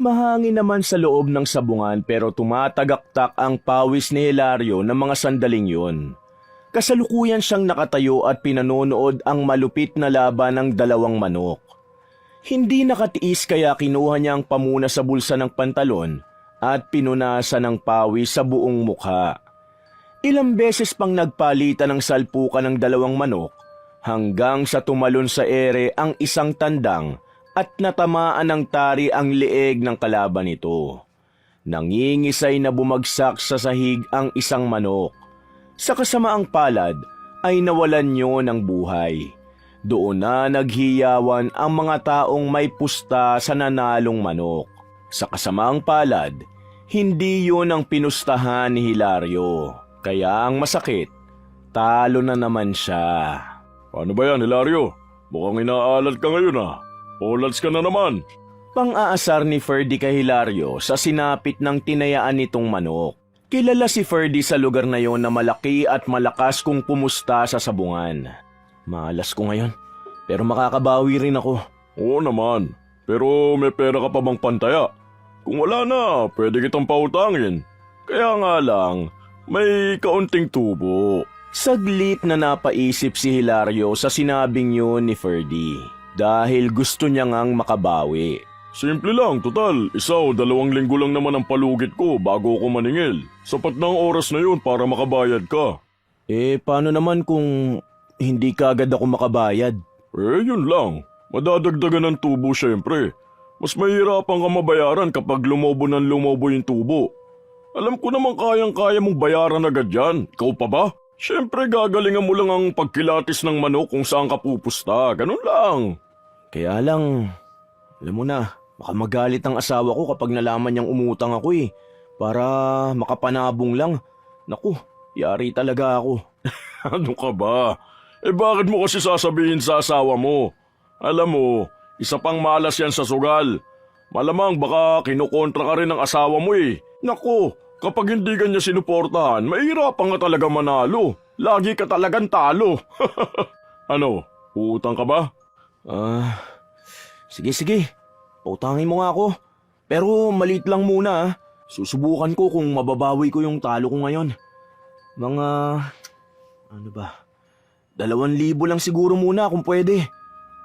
Mahangin naman sa loob ng sabungan pero tumatagaktak ang pawis ni Hilario ng mga sandaling yun. Kasalukuyan siyang nakatayo at pinanonood ang malupit na laban ng dalawang manok. Hindi nakatiis kaya kinuha niya ang pamuna sa bulsa ng pantalon at pinunasan ng pawis sa buong mukha. Ilang beses pang nagpalitan ng salpukan ng dalawang manok hanggang sa tumalon sa ere ang isang tandang at natamaan ng tari ang leeg ng kalaban nito. Nangingisay na bumagsak sa sahig ang isang manok. Sa kasamaang palad ay nawalan niyo ng buhay. Doon na naghiyawan ang mga taong may pusta sa nanalong manok. Sa kasamaang palad, hindi yun ang pinustahan ni Hilario. Kaya ang masakit, talo na naman siya. Paano ba yan, Hilario? Mukhang inaalad ka ngayon ah. Olads ka na naman. Pang-aasar ni Ferdy kay Hilario sa sinapit ng tinayaan nitong manok. Kilala si Ferdy sa lugar na yon na malaki at malakas kung pumusta sa sabungan. Malas ko ngayon, pero makakabawi rin ako. Oo naman, pero may pera ka pa bang pantaya? Kung wala na, pwede kitang pautangin. Kaya nga lang, may kaunting tubo. Saglit na napaisip si Hilario sa sinabing yun ni Ferdy. Dahil gusto niya ngang makabawi. Simple lang, total. 1 o 2 linggo lang naman ang palugit ko bago ako maningil. Sapat na ang oras na yun para makabayad ka. Paano naman kung hindi ka agad ako makabayad? Yun lang. Madadagdagan ng tubo syempre. Mas mahirapan ka mabayaran kapag lumobo yung tubo. Alam ko naman kayang-kaya mong bayaran agad yan. Ikaw pa ba? Siyempre gagalingan mo lang ang pagkilatis ng manok kung saan ka pupusta. Ganun lang. Kaya lang, alam mo na, baka magalit ang asawa ko kapag nalaman niyang umutang ako para makapanabong lang. Naku, yari talaga ako. Ano ka ba? Bakit mo kasi sasabihin sa asawa mo? Alam mo, isa pang malas yan sa sugal. Malamang baka kinukontra ka rin ng asawa mo Naku, kapag hindi ka niya sinuportahan, mahirapan ka talaga manalo. Lagi ka talagang talo. Ano, uutang ka ba? Sige. Pautangin mo nga ako. Pero maliit lang muna. Susubukan ko kung mababawi ko yung talo ko ngayon. Mga, 2,000 lang siguro muna kung pwede.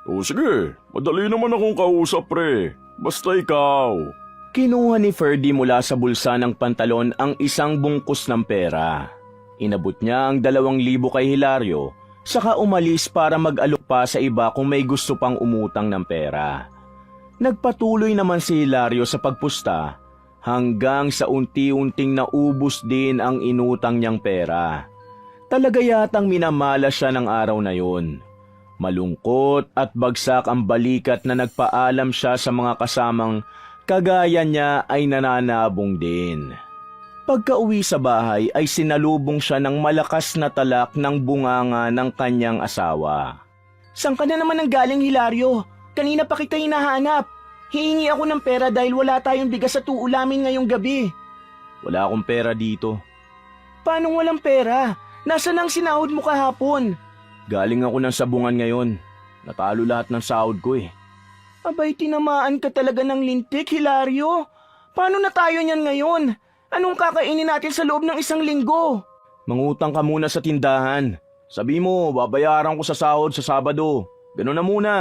O sige, madali naman akong kausap pre. Basta ikaw. Kinuha ni Ferdy mula sa bulsa ng pantalon ang isang bungkus ng pera. Inabot niya ang 2,000 kay Hilario, saka umalis para mag-alok pa sa iba kung may gusto pang umutang ng pera. Nagpatuloy naman si Hilario sa pagpusta hanggang sa unti-unting naubos din ang inutang niyang pera. Talaga yatang minamala siya ng araw na yun. Malungkot at bagsak ang balikat na nagpaalam siya sa mga kasamang kagaya niya ay nananabong din. Pagka-uwi sa bahay ay sinalubong siya ng malakas na talak ng bunganga ng kanyang asawa. Saan ka na naman galing, Hilario? Kanina pa kita hinahanap. Hihingi ako ng pera dahil wala tayong bigas sa uulamin ngayong gabi. Wala akong pera dito. Paano walang pera? Nasaan ang sinahod mo kahapon? Galing ako ng sabungan ngayon. Natalo lahat ng sahod ko Abay, tinamaan ka talaga ng lintik, Hilario. Paano na tayo niyan ngayon? Anong kakainin natin sa loob ng 1 linggo? Mangutang ka muna sa tindahan. Sabi mo, babayaran ko sa sahod sa Sabado. Ganun na muna.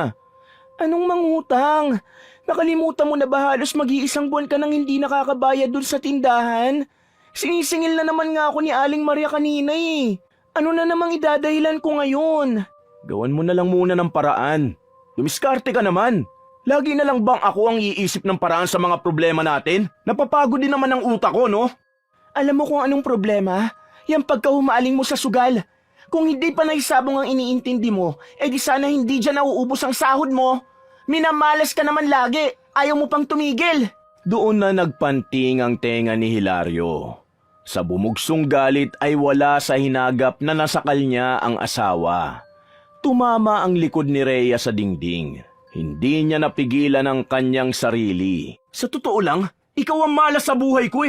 Anong mangutang? Nakalimutan mo na ba halos mag-iisang buwan ka nang hindi nakakabayad dun sa tindahan? Sinisingil na naman nga ako ni Aling Maria kanina Ano na namang idadahilan ko ngayon? Gawan mo na lang muna ng paraan. Dumiskarte ka naman. Lagi na lang bang ako ang iisip ng paraan sa mga problema natin? Napapagod din naman ang utak ko, no? Alam mo kung anong problema? Yang pagkahumaling mo sa sugal. Kung hindi pa nahisabong ang iniintindi mo, di sana hindi dyan nauubos ang sahod mo. Minamalas ka naman lagi. Ayaw mo pang tumigil. Doon na nagpanting ang tenga ni Hilario. Sa bumugsong galit ay wala sa hinagap na nasakal niya ang asawa. Tumama ang likod ni Rhea sa dingding. Hindi niya napigilan ang kanyang sarili. Sa totoo lang, ikaw ang malas sa buhay ko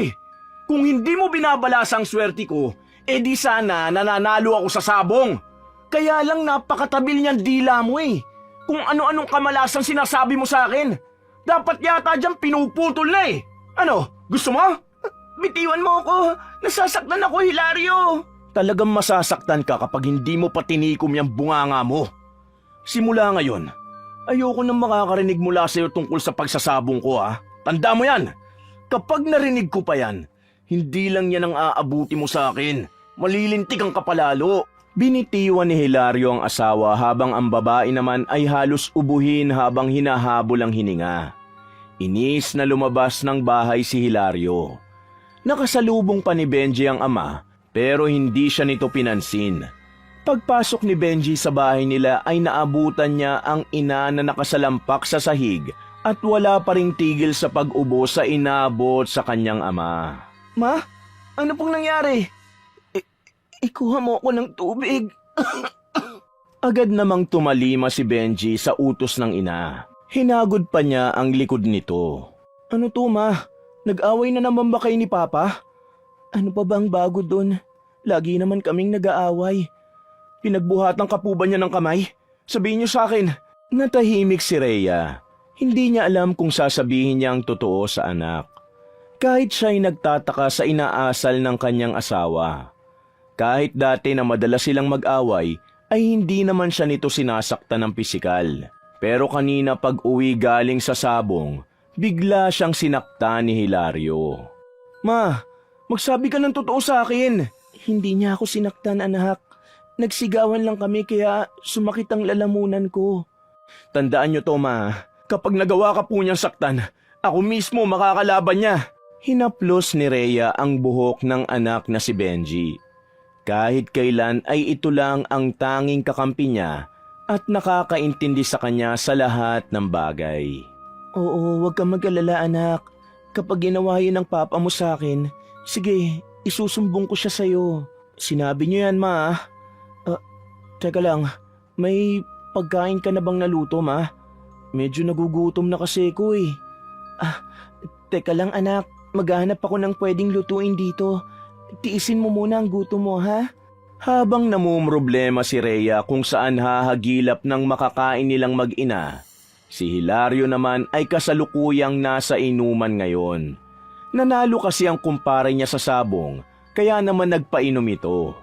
Kung hindi mo binabalasa ang swerte ko, di sana nananalo ako sa sabong. Kaya lang napakatabil niyang dila mo Kung ano-anong kamalasang sinasabi mo sa akin. Dapat yata dyan pinuputol na eh. Ano, gusto mo? Bitiwan mo ako. Nasasaktan ako, Hilario. Talagang masasaktan ka kapag hindi mo pa tinikom yung bunganga mo. Simula ngayon, ayoko nang makakarinig mula sa'yo tungkol sa pagsasabong ko ha. Tanda mo yan. Kapag narinig ko pa yan, hindi lang yan ang aabuti mo sa akin. Malilintigang ka palalo. Binitiwan ni Hilario ang asawa habang ang babae naman ay halos ubuhin habang hinahabol ang hininga. Inis na lumabas ng bahay si Hilario. Nakasalubong pa ni Benji ang ama pero hindi siya nito pinansin. Pagpasok ni Benji sa bahay nila ay naabutan niya ang ina na nakasalampak sa sahig at wala pa ring tigil sa pag-ubo sa inabot sa kanyang ama. Ma, ano pong nangyari? Ikuha mo ako ng tubig. Agad namang tumalima si Benji sa utos ng ina. Hinagod pa niya ang likod nito. Ano to, ma? Nag-away na naman ba kayo ni Papa? Ano pa ba ang bago doon? Lagi naman kaming nag-aaway. Pinagbuhatan ka po ba niya ng kamay? Sabihin niyo sa akin. Natahimik si Rhea. Hindi niya alam kung sasabihin niya ang totoo sa anak. Kahit siya'y nagtataka sa inaasal ng kanyang asawa. Kahit dati na madalas silang mag-away, ay hindi naman siya nito sinasaktan ng pisikal. Pero kanina pag uwi galing sa sabong, bigla siyang sinaktan ni Hilario. Ma, magsabi ka ng totoo sa akin. Hindi niya ako sinaktan, anak. Nagsigawan lang kami kaya sumakit ang lalamunan ko. Tandaan niyo to, ma. Kapag nagawa ka po niyang saktan, ako mismo makakalaban niya. Hinaplos ni Rhea ang buhok ng anak na si Benji. Kahit kailan ay ito lang ang tanging kakampi niya at nakakaintindi sa kanya sa lahat ng bagay. Oo, huwag kang mag-alala, anak. Kapag ginawa yun ng papa mo sa akin, sige, isusumbong ko siya sa'yo. Sinabi niyo yan, ma. Teka lang, may pagkain ka na bang naluto, ma? Medyo nagugutom na kasi ko eh. Teka lang, anak. Maghahanap ako ng pwedeng lutuin dito. Tiisin mo muna ang gutom mo, ha? Habang namumroblema si Rhea kung saan hahagilap ng makakain nilang mag-ina, si Hilario naman ay kasalukuyang nasa inuman ngayon. Nanalo kasi ang kumpare niya sa sabong, kaya naman nagpainom ito.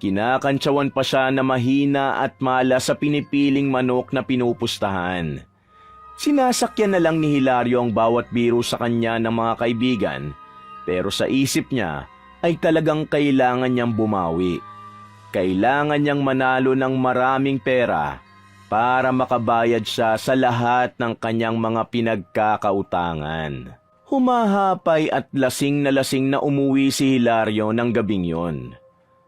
Kinakantsawan pa siya na mahina at mala sa pinipiling manok na pinupustahan. Sinasakyan na lang ni Hilario ang bawat biro sa kanya ng mga kaibigan, pero sa isip niya ay talagang kailangan niyang bumawi. Kailangan niyang manalo ng maraming pera para makabayad siya sa lahat ng kanyang mga pinagkakautangan. Humahapay at lasing na umuwi si Hilario ng gabing yon.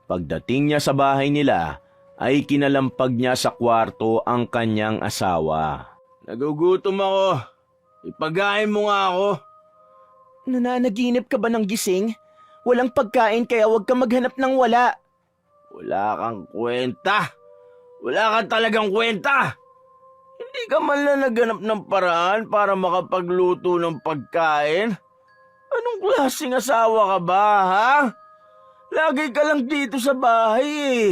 Pagdating niya sa bahay nila, ay kinalampag niya sa kwarto ang kanyang asawa. Nagugutom ako. Ipagain mo nga ako. Nananaginip ka ba ng gising? Walang pagkain kaya huwag ka maghanap ng wala. Wala kang kwenta. Wala kang talagang kwenta. Hindi ka man lang naghanap ng paraan para makapagluto ng pagkain. Anong klaseng asawa ka ba, ha? Lagi ka lang dito sa bahay eh.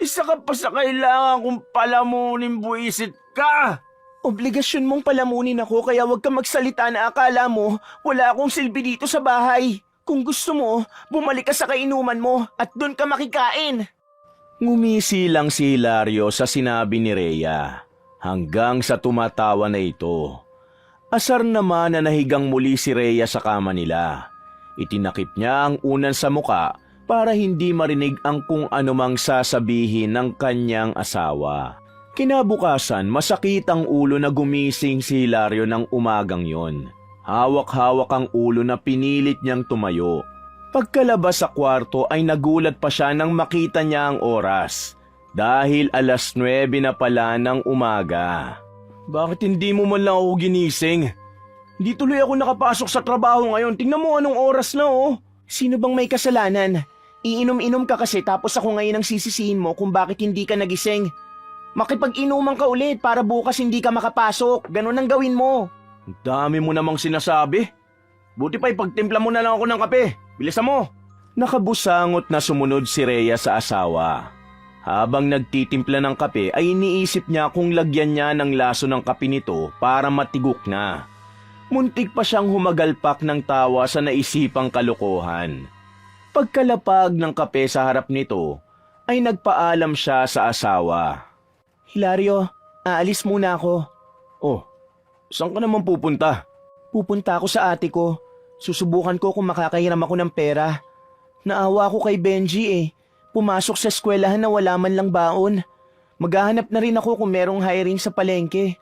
Isa ka pa sa kailangan kong palamunin, buisit ka. Obligasyon mong palamunin ako kaya huwag ka magsalita na akala mo wala akong silbi dito sa bahay. Kung gusto mo, bumalik ka sa kainuman mo at doon ka makikain. Ngumisi lang si Hilario sa sinabi ni Rhea hanggang sa tumatawa na ito. Asar naman na nahigang muli si Rhea sa kama nila. Itinakip niya ang unan sa muka para hindi marinig ang kung anumang sasabihin ng kanyang asawa. Kinabukasan, masakit ang ulo na gumising si Hilario ng umagang yon. Hawak-hawak ang ulo na pinilit niyang tumayo. Pagkalabas sa kwarto ay nagulat pa siya nang makita niya ang oras. Dahil 9:00 na pala ng umaga. Bakit hindi mo man lang ako ginising? Hindi tuloy ako nakapasok sa trabaho ngayon. Tingnan mo anong oras na oh. Sino bang may kasalanan? Iinom-inom ka kasi tapos ako ngayon ang sisisihin mo kung bakit hindi ka nagising. Makipag-inuman ka ulit para bukas hindi ka makapasok. Ganun ang gawin mo. Ang dami mo namang sinasabi. Buti pa ipagtimpla mo na lang ako ng kape. Bilisan mo. Nakabusangot na sumunod si Rhea sa asawa. Habang nagtitimpla ng kape ay iniisip niya kung lagyan niya ng laso ng kape nito para matigok na. Muntik pa siyang humagalpak ng tawa sa naisipang kalokohan. Pagkalapag ng kape sa harap nito, ay nagpaalam siya sa asawa. Hilario, aalis muna ako. Oh, saan ka naman pupunta? Pupunta ako sa ate ko. Susubukan ko kung makakahiram ako ng pera. Naawa ako kay Benji eh. Pumasok sa eskwelahan na wala man lang baon. Maghahanap na rin ako kung merong hiring sa palengke.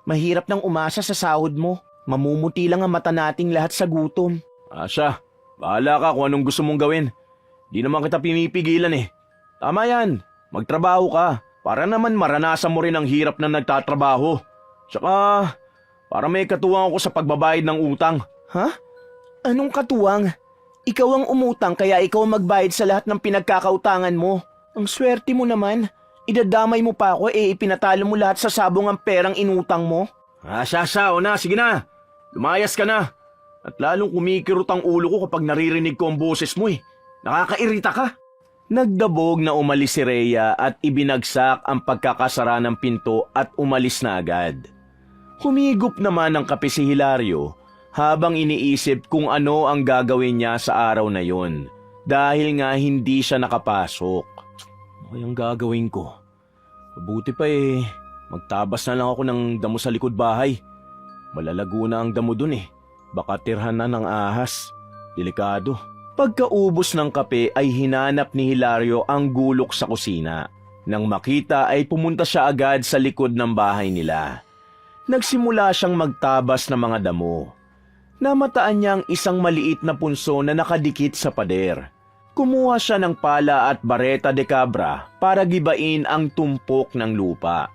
Mahirap nang umasa sa sahod mo. Mamumuti lang ang mata nating lahat sa gutom. Asya, bahala ka kung anong gusto mong gawin. Di naman kita pinipigilan eh. Tama yan, magtrabaho ka. Para naman maranasan mo rin ang hirap na nagtatrabaho. Tsaka, para may katuwang ako sa pagbabayad ng utang. Ha? Anong katuwang? Ikaw ang umutang kaya ikaw ang magbayad sa lahat ng pinagkakautangan mo. Ang swerte mo naman. Idadamay mo pa ako ipinatalo mo lahat sa sabong ang perang inutang mo. Asya, o na, sige na. Lumayas ka na. At lalong kumikirot ang ulo ko kapag naririnig ko ang boses mo eh. Nakakairita ka. Nagdabog na umalis si Rhea at ibinagsak ang pagkakasara ng pinto at umalis na agad. Humigop naman ng kape si Hilario habang iniisip kung ano ang gagawin niya sa araw na yon dahil nga hindi siya nakapasok. Ano kayang gagawin ko? Mabuti pa magtabas na lang ako ng damo sa likod bahay. Malalago na ang damo dun eh. Baka tirhan na ng ahas. Delikado. Pagkaubos ng kape ay hinanap ni Hilario ang gulok sa kusina. Nang makita ay pumunta siya agad sa likod ng bahay nila. Nagsimula siyang magtabas ng mga damo. Namataan niya ang isang maliit na punso na nakadikit sa pader. Kumuha siya ng pala at bareta de cabra para gibain ang tumpok ng lupa.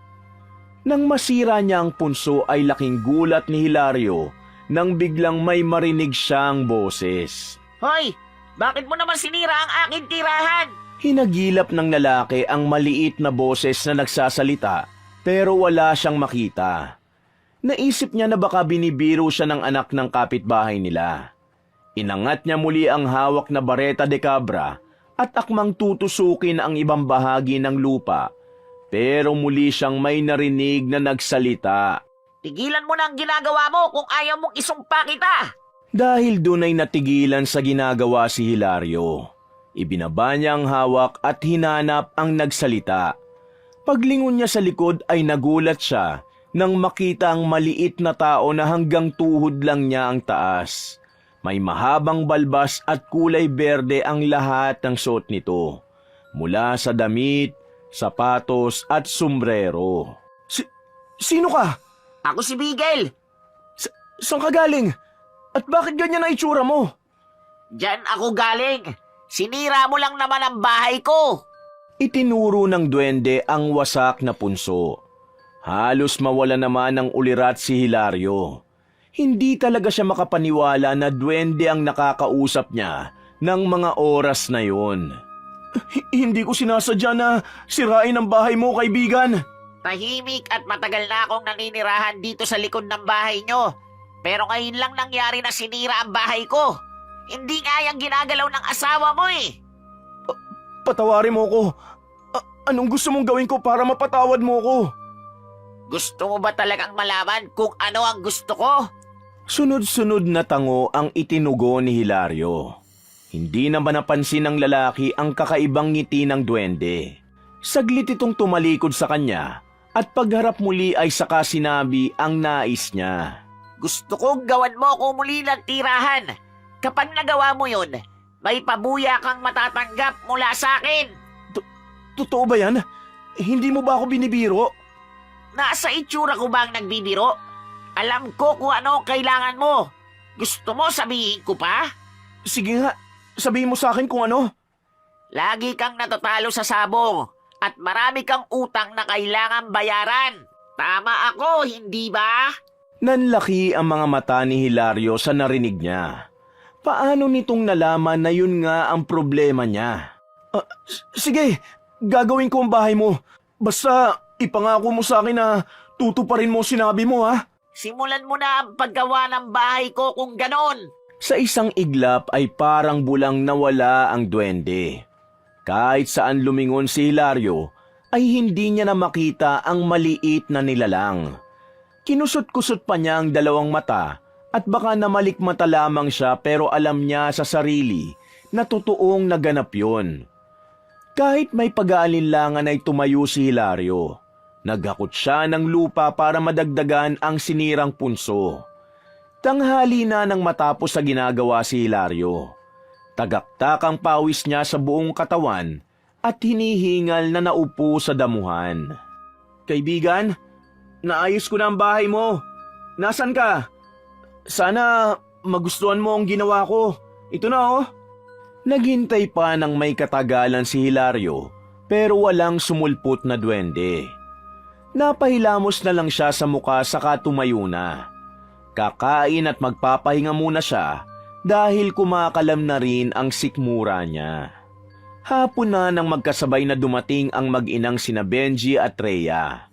Nang masira niya ang punso ay laking gulat ni Hilario nang biglang may marinig siyang boses. Hoy! Bakit mo naman sinira ang aking tirahan? Hinagilap ng lalaki ang maliit na boses na nagsasalita pero wala siyang makita. Naisip niya na baka binibiro siya ng anak ng kapitbahay nila. Inangat niya muli ang hawak na bareta de cabra at akmang tutusukin ang ibang bahagi ng lupa. Pero muli siyang may narinig na nagsalita. Tigilan mo na ang ginagawa mo kung ayaw mong isumpa kita! Dahil doon ay natigilan sa ginagawa si Hilario. Ibinaba niya ang hawak at hinanap ang nagsalita. Paglingon niya sa likod ay nagulat siya nang makita ang maliit na tao na hanggang tuhod lang niya ang taas. May mahabang balbas at kulay berde ang lahat ng suot nito. Mula sa damit, sapatos at sombrero. Sino ka? Ako si Bigel! Saan ka galing? At bakit ganyan ang itsura mo? Diyan ako galing! Sinira mo lang naman ang bahay ko! Itinuro ng duwende ang wasak na punso. Halos mawala naman ng ulirat si Hilario. Hindi talaga siya makapaniwala na duwende ang nakakausap niya ng mga oras na yon. Hindi ko sinasadya na sirain ang bahay mo, kaibigan. Tahimik at matagal na akong naninirahan dito sa likod ng bahay nyo. Pero ngayon lang nangyari na sinira ang bahay ko. Hindi nga yung ginagalaw ng asawa mo eh. Patawarin mo ko. Anong gusto mong gawin ko para mapatawad mo ko? Gusto mo ba talagang malaman kung ano ang gusto ko? Sunod-sunod na tango ang itinugo ni Hilario. Hindi naman napansin ng lalaki ang kakaibang ngiti ng duwende. Saglit itong tumalikod sa kanya at pagharap muli ay saka sinabi ang nais niya. Gusto kong gawan mo ako muli ng tirahan. Kapag nagawa mo yun, may pabuya kang matatanggap mula sa akin. Totoo ba yan? Hindi mo ba ako binibiro? Nasa itsura ko ba ang nagbibiro? Alam ko kung ano ang kailangan mo. Gusto mo sabihin ko pa? Sige nga, sabihin mo sa akin kung ano. Lagi kang natatalo sa sabong at marami kang utang na kailangan bayaran. Tama ako, hindi ba? Nanlaki ang mga mata ni Hilario sa narinig niya. Paano nitong nalaman na yun nga ang problema niya? Sige, gagawin ko ang bahay mo. Basta ipangako mo sa akin na tutuparin mo sinabi mo, ha? Simulan mo na ang paggawa ng bahay ko kung ganon. Sa isang iglap ay parang bulang nawala ang duwende. Kahit saan lumingon si Hilario, ay hindi niya na makita ang maliit na nilalang. Kinusot-kusot pa niya ang dalawang mata At baka namalikmata lamang siya pero alam niya sa sarili na totoong naganap yun. Kahit may pag-aalinlangan ay tumayo si Hilario. Naghakot siya ng lupa para madagdagan ang sinirang punso. Tanghali na nang matapos sa ginagawa si Hilario. Tagaktak ang pawis niya sa buong katawan at hinihingal na naupo sa damuhan. Kaibigan, naayos ko na ang bahay mo. Nasaan ka? Sana magustuhan mo ang ginawa ko. Ito na oh. Naghintay pa ng may katagalan si Hilario pero walang sumulpot na duwende. Napahilamos na lang siya sa muka saka tumayo na. Kakain at magpapahinga muna siya dahil kumakalam na rin ang sikmura niya. Hapon na nang magkasabay na dumating ang mag-inang sina Benji at Rhea.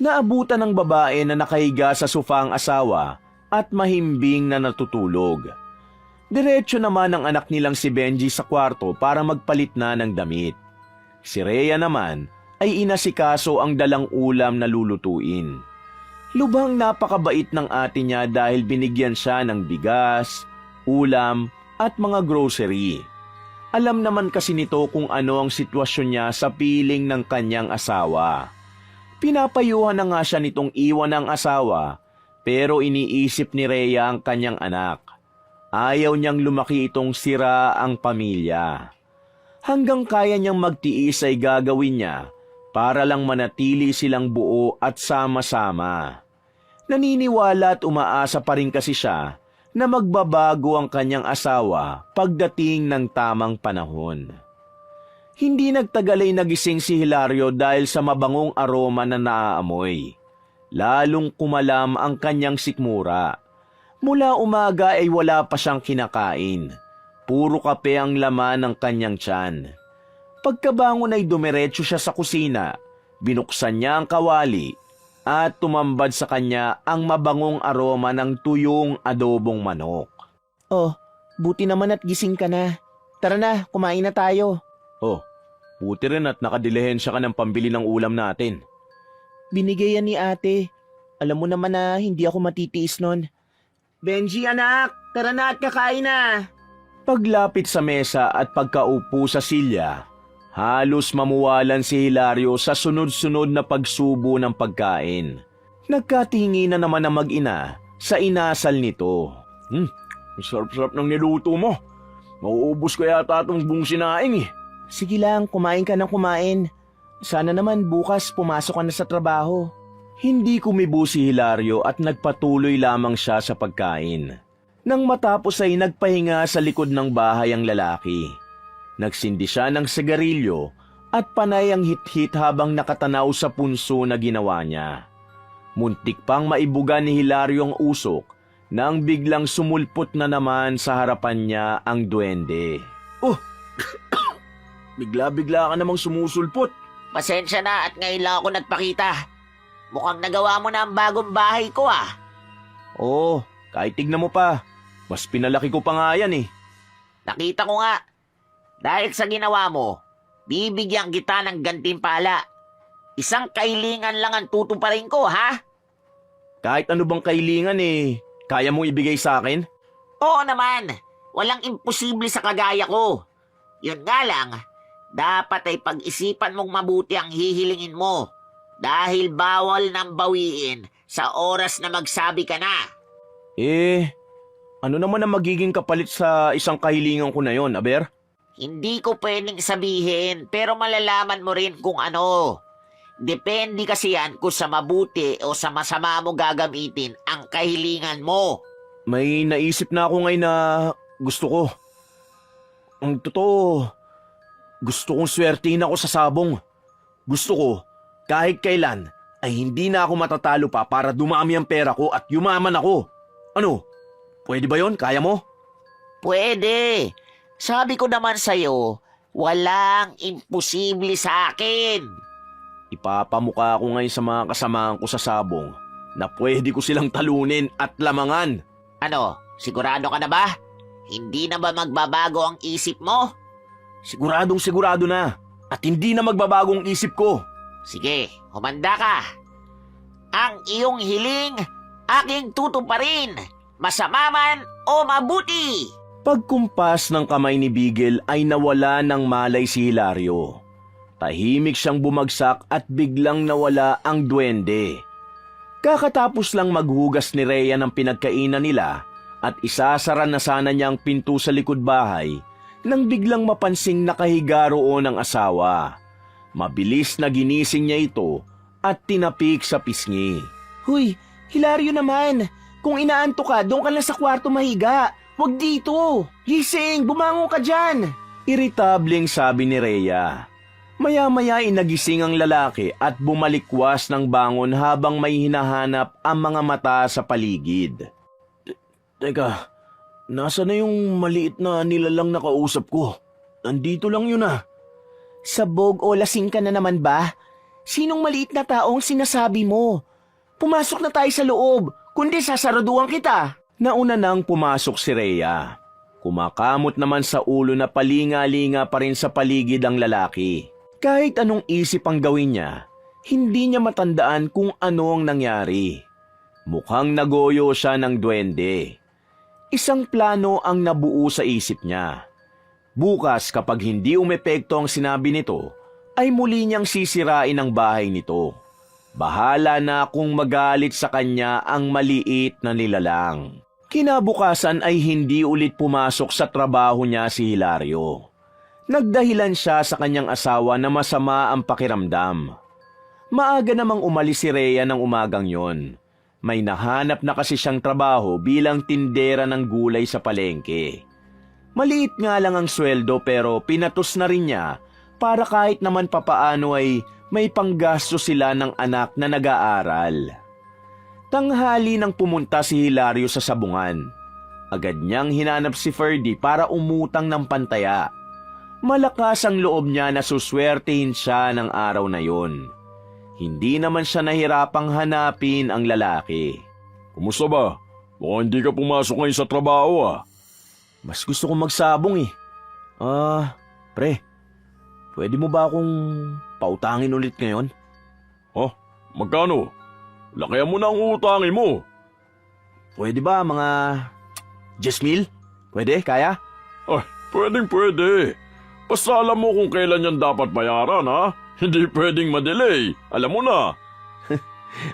Naabutan ng babae na nakahiga sa sofa ang asawa at mahimbing na natutulog. Diretso naman ang anak nilang si Benji sa kwarto para magpalit na ng damit. Si Rhea naman ay inasikaso ang dalang ulam na lulutuin. Lubhang napakabait ng ate niya dahil binigyan siya ng bigas, ulam at mga grocery. Alam naman kasi nito kung ano ang sitwasyon niya sa piling ng kanyang asawa. Pinapayuhan na nga siya nitong iwan ng asawa pero iniisip ni Rhea ang kanyang anak. Ayaw niyang lumaki itong sira ang pamilya. Hanggang kaya niyang magtiis ay gagawin niya para lang manatili silang buo at sama-sama. Naniniwala at umaasa pa rin kasi siya na magbabago ang kanyang asawa pagdating ng tamang panahon. Hindi nagtagal ay nagising si Hilario dahil sa mabangong aroma na naaamoy. Lalong kumalam ang kanyang sikmura. Mula umaga ay wala pa siyang kinakain. Puro kape ang laman ng kanyang tiyan. Pagkabangon ay dumiretso siya sa kusina. Binuksan niya ang kawali at tumambad sa kanya ang mabangong aroma ng tuyong adobong manok. Oh, buti naman at gising ka na. Tara na, kumain na tayo. Oh, buti rin at nakadilihensya ka ng pambili ng ulam natin. Binigay yan ni ate. Alam mo naman na hindi ako matitiis nun. Benji anak, tara na at kakain na. Paglapit sa mesa at pagkaupo sa silya, halos mamuwalan si Hilario sa sunod-sunod na pagsubo ng pagkain. Nagkatingi na naman ang mag-ina sa inasal nito. Ang sarap-sarap ng niluto mo. Mauubos ko yata itong buong sinaing eh. Sige lang, kumain ka ng kumain. Sana naman bukas pumasok ka na sa trabaho. Hindi kumibo si Hilario at nagpatuloy lamang siya sa pagkain. Nang matapos ay nagpahinga sa likod ng bahay ang lalaki. Nagsindi siya ng sigarilyo at panay ang hit-hit habang nakatanaw sa punso na ginawa niya. Muntik pang maibuga ni Hilario ang usok nang biglang sumulpot na naman sa harapan niya ang duwende. Oh, bigla-bigla ka namang sumusulpot. Pasensya na at ngayon lang ako nagpakita. Mukhang nagawa mo na ang bagong bahay ko ah. Oo, kahit tignan mo pa. Mas pinalaki ko pa nga yan eh. Nakita ko nga. Dahil sa ginawa mo, bibigyan kita ng gantimpala. Isang kailingan lang ang tutuparin ko, ha? Kahit ano bang kailingan eh, kaya mong ibigay sa akin? Oo naman. Walang imposible sa kagaya ko. Yun nga lang, dapat ay pag-isipan mong mabuti ang hihilingin mo. Dahil bawal nang bawiin sa oras na magsabi ka na. Ano naman ang magiging kapalit sa isang kahilingan ko na yon, Aber? Hindi ko pwedeng sabihin pero malalaman mo rin kung ano. Depende kasi yan kung sa mabuti o sa masama mo gagamitin ang kahilingan mo. May naisip na ako ngayon na gusto ko. Ang totoo, gusto kong swertihin ako sa sabong. Gusto ko, kahit kailan, ay hindi na ako matatalo pa para dumami ang pera ko at yumaman ako. Ano? Pwede ba yon? Kaya mo? Pwede. Sabi ko naman sa'yo, walang imposible sa akin. Ipapamukha ko ngayon sa mga kasamahan ko sa sabong na pwede ko silang talunin at lamangan. Ano, sigurado ka na ba? Hindi na ba magbabago ang isip mo? Siguradong sigurado na at hindi na magbabago ang isip ko. Sige, humanda ka. Ang iyong hiling, aking tutuparin. masama man o mabuti. Pagkumpas ng kamay ni Bigel ay nawala ng malay si Hilario. Tahimik siyang bumagsak at biglang nawala ang duwende. Kakatapos lang maghugas ni Rhea ng pinagkainan nila at isasara na sana niya ang pinto sa likod bahay nang biglang mapansing nakahiga roon ang asawa. Mabilis na ginising niya ito at tinapik sa pisngi. Huy, Hilario naman. Kung inaanto ka, doon ka lang sa kwarto mahiga. Huwag dito. Gising, bumangon ka dyan. Iritableng sabi ni Rhea. Maya-maya inagising ang lalaki at bumalikwas ng bangon habang may hinahanap ang mga mata sa paligid. Teka, nasa na yung maliit na nilalang nakausap ko? Nandito lang yun ah. Sabog o lasing ka na naman ba? Sinong maliit na taong sinasabi mo? Pumasok na tayo sa loob, kundi sasaraduhan kita. Nauna nang pumasok si Rhea. Kumakamot naman sa ulo na palinga-linga pa rin sa paligid ang lalaki. Kahit anong isip ang gawin niya, hindi niya matandaan kung ano ang nangyari. Mukhang nagoyo siya ng duwende. Isang plano ang nabuo sa isip niya. Bukas kapag hindi umepekto ang sinabi nito, ay muli niyang sisirain ang bahay nito. Bahala na kung magalit sa kanya ang maliit na nilalang. Kinabukasan ay hindi ulit pumasok sa trabaho niya si Hilario. Nagdahilan siya sa kanyang asawa na masama ang pakiramdam. Maaga namang umalis si Rhea ng umagang yon. May nahanap na kasi siyang trabaho bilang tindera ng gulay sa palengke. Maliit nga lang ang sweldo pero pinatos na rin niya para kahit naman papaano ay may panggasto sila ng anak na nag-aaral. Tanghali nang pumunta si Hilario sa sabungan. Agad niyang hinanap si Ferdy para umutang ng pantaya. Malakas ang loob niya na suswertehin siya ng araw na yon. Hindi naman siya nahirapang hanapin ang lalaki. Kumusta ba? Mukhang hindi ka pumasok ngayon sa trabaho ah. Mas gusto kong magsabong eh. Pre, pwede mo ba akong pautangin ulit ngayon? Oh, magkano? Lakihan mo na ang utangin mo. Pwede ba mga 10,000? Pwede? Kaya? Ay, pwede. Basta alam mo kung kailan yan dapat bayaran ha. Hindi pwedeng madelay. Alam mo na.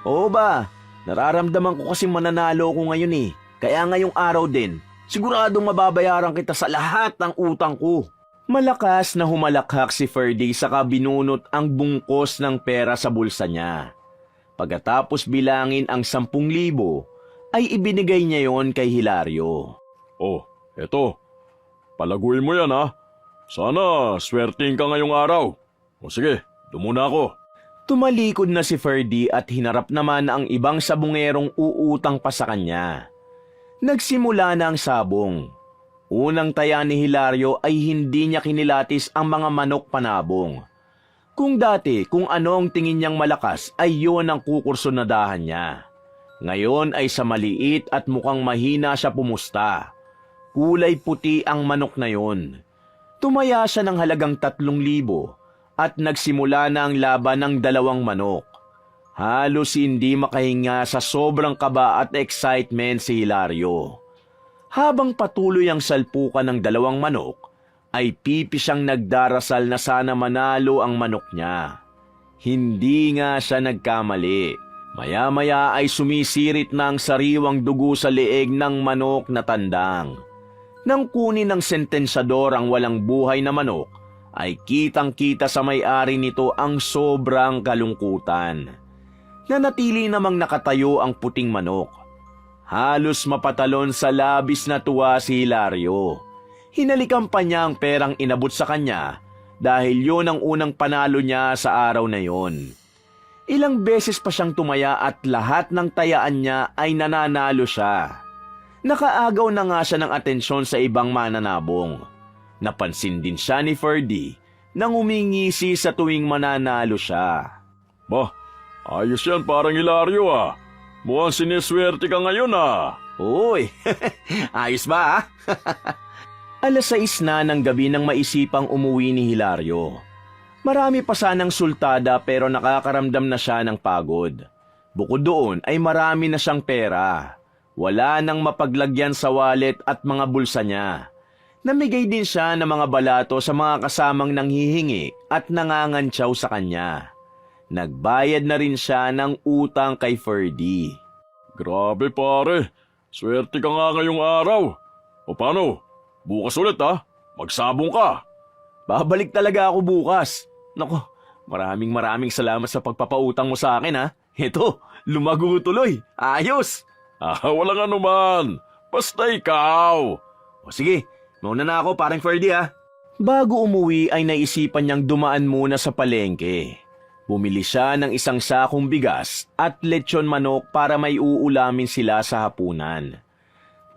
Oo ba? Nararamdaman ko kasing mananalo ko ngayon eh. Kaya ngayong araw din, siguradong mababayaran kita sa lahat ng utang ko. Malakas na humalakhak si Ferdy saka binunot ang bungkos ng pera sa bulsa niya. Pagkatapos bilangin ang 10,000, ay ibinigay niya yon kay Hilario. Oh, eto. Palaguin mo yan ha. Sana swerting ka ngayong araw. O sige, dumuna ako. Tumalikod na si Ferdy at hinarap naman ang ibang sabungerong uutang pa sa kanya. Nagsimula na ang sabong. Unang taya ni Hilario ay hindi niya kinilatis ang mga manok panabong. Kung dati kung ano ang tingin niyang malakas ay yun ang kukursonadahan niya. Ngayon ay sa maliit at mukhang mahina siya pumusta. Kulay puti ang manok na yon. Tumaya siya ng halagang 3,000 at nagsimula na ang laban ng 2 manok. Halos hindi makahinga sa sobrang kaba at excitement si Hilario. Habang patuloy ang salpukan ng 2 manok, ay pipi siyang nagdarasal na sana manalo ang manok niya. Hindi nga siya nagkamali. Maya-maya ay sumisirit na ang sariwang dugo sa leeg ng manok na tandang. Nang kunin ng sentensyador ang walang buhay na manok, ay kitang-kita sa may-ari nito ang sobrang kalungkutan. Nanatili namang nakatayo ang puting manok. Halos mapatalon sa labis na tuwa si Hilario. Hinalikan pa niya ang perang inabot sa kanya dahil yon ang unang panalo niya sa araw na yon. Ilang beses pa siyang tumaya at lahat ng tayaan niya ay nananalo siya. Nakaagaw na nga siya ng atensyon sa ibang mananabong. Napansin din siya ni Ferdy nang umingisi sa tuwing mananalo siya. Bah, ayos yan parang Hilario ah. Mukhang siniswerte ka ngayon ah. Uy, ayos ba ah? 6:00 na ng gabi nang maisipang umuwi ni Hilario. Marami pa sanang sultada pero nakakaramdam na siya ng pagod. Bukod doon ay marami na siyang pera. Wala nang mapaglagyan sa wallet at mga bulsa niya. Namigay din siya ng mga balato sa mga kasamang nanghihingi at nangangantsaw sa kanya. Nagbayad na rin siya ng utang kay Ferdy. Grabe pare, swerte ka nga ngayong araw. O paano? Bukas ulit ha? Magsabong ka. Babalik talaga ako bukas. Nako, maraming salamat sa pagpapautang mo sa akin ha. Ito, lumago tuloy. Ayos! Walang anuman. Basta ikaw. O sige, mauna na ako parang Ferdy ha. Bago umuwi ay naisipan niyang dumaan muna sa palengke. Bumili siya ng isang sakong bigas at lechon manok para may uulamin sila sa hapunan.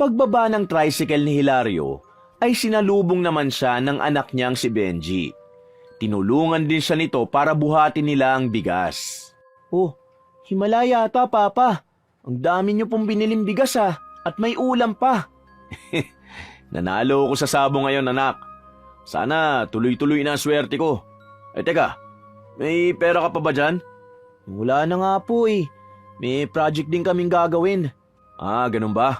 Pagbaba ng tricycle ni Hilario, ay sinalubong naman siya ng anak niyang si Benji. Tinulungan din siya nito para buhatin nila ang bigas. Oh, himala yata papa. Ang dami niyo pong biniling bigas at may ulam pa. Nanalo ako sa sabo ngayon anak. Sana tuloy-tuloy na ang swerte ko. Teka, may pera ka pa ba dyan? Wala na nga po eh. May project din kaming gagawin. Ganun ba?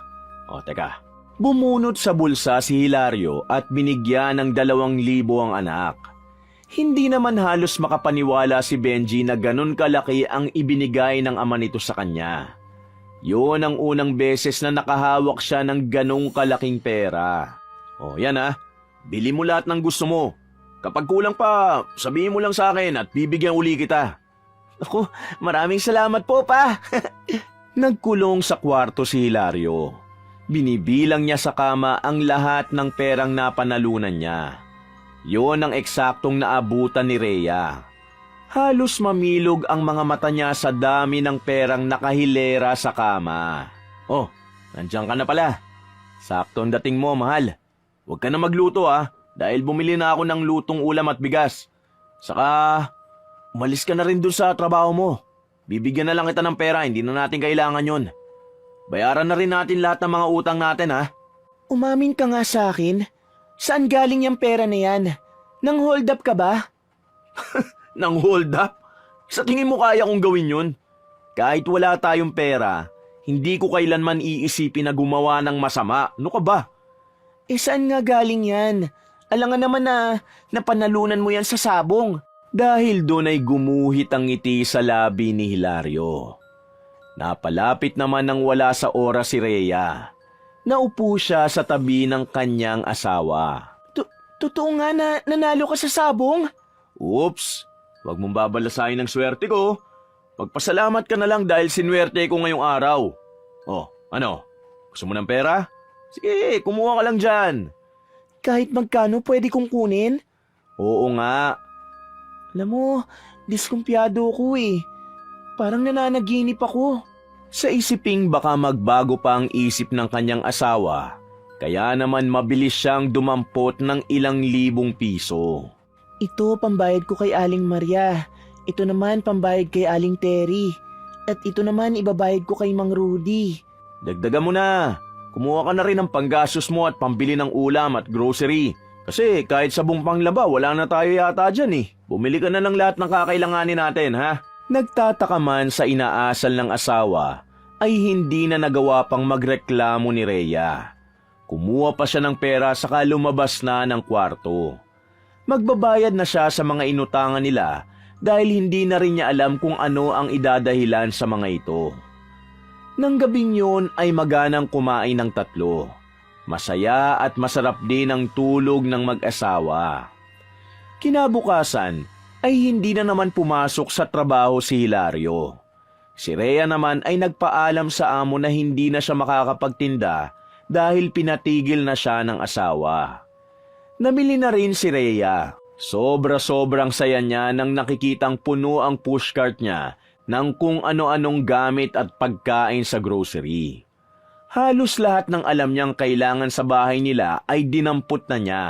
Teka. Bumunot sa bulsa si Hilario at binigyan ng 2,000 ang anak. Hindi naman halos makapaniwala si Benji na ganun kalaki ang ibinigay ng ama nito sa kanya. Yun ang unang beses na nakahawak siya ng ganong kalaking pera. Yan bili mo lahat ng gusto mo. Kapag kulang pa, sabihin mo lang sa akin at bibigyan uli kita. Ako, maraming salamat po pa. Nagkulong sa kwarto si Hilario. Binibilang niya sa kama ang lahat ng perang napanalunan niya. Yon ang eksaktong naabutan ni Rhea. Halos mamilog ang mga mata niya sa dami ng perang nakahilera sa kama. Nandiyan ka na pala. Sakto ang dating mo, mahal. Huwag ka na magluto dahil bumili na ako ng lutong ulam at bigas. Saka, umalis ka na rin dun sa trabaho mo. Bibigyan na lang kita ng pera, hindi na natin kailangan yon. Bayaran na rin natin lahat ng mga utang natin Umamin ka nga sa akin. Saan galing yung pera na yan? Nang hold up ka ba? Nang hold up? Sa tingin mo kaya kong gawin yun? Kahit wala tayong pera, hindi ko kailanman iisipin na gumawa ng masama. Ano ka ba? Saan nga galing yan? Alangan naman na napanalunan mo yan sa sabong. Dahil doon ay gumuhit ang ngiti sa labi ni Hilario. Napalapit naman nang wala sa oras si Rhea. Naupo siya sa tabi ng kanyang asawa. Totoo nga na nanalo ka sa sabong? Oops, wag mong babalasahin ang swerte ko. Pagpasalamat ka na lang dahil sinwerte ko ngayong araw. Ano? Gusto mo ng pera? Sige, kumuha ka lang dyan. Kahit magkano pwede kong kunin? Oo nga. Alam mo, diskumpiyado ko eh. Parang nananaginip ako. Sa isiping baka magbago pa ang isip ng kanyang asawa, kaya naman mabilis siyang dumampot ng ilang libong piso. Ito pambayad ko kay Aling Maria. Ito naman pambayad kay Aling Terry. At ito naman ibabayad ko kay Mang Rudy. Dagdagan mo na. Kumuha ka na rin ng panggastos mo at pambili ng ulam at grocery. Kasi kahit sabong panglaba, wala na tayo yata dyan eh. Bumili ka na ng lahat ng kakailanganin natin ha. Nagtataka man sa inaasal ng asawa ay hindi na nagawa pang magreklamo ni Rhea. Kumuha pa siya ng pera saka lumabas na ng kwarto. Magbabayad na siya sa mga inutangan nila dahil hindi na rin niya alam kung ano ang idadahilan sa mga ito. Nang gabing yun ay maganang kumain ng 3. Masaya at masarap din ang tulog ng mag-asawa. Kinabukasan ay hindi na naman pumasok sa trabaho si Hilario. Si Rhea naman ay nagpaalam sa amo na hindi na siya makakapagtinda dahil pinatigil na siya ng asawa. Namili na rin si Rhea. Sobra-sobrang saya niya nang nakikitang puno ang pushcart niya ng kung ano-anong gamit at pagkain sa grocery. Halos lahat ng alam niyang kailangan sa bahay nila ay dinampot na niya.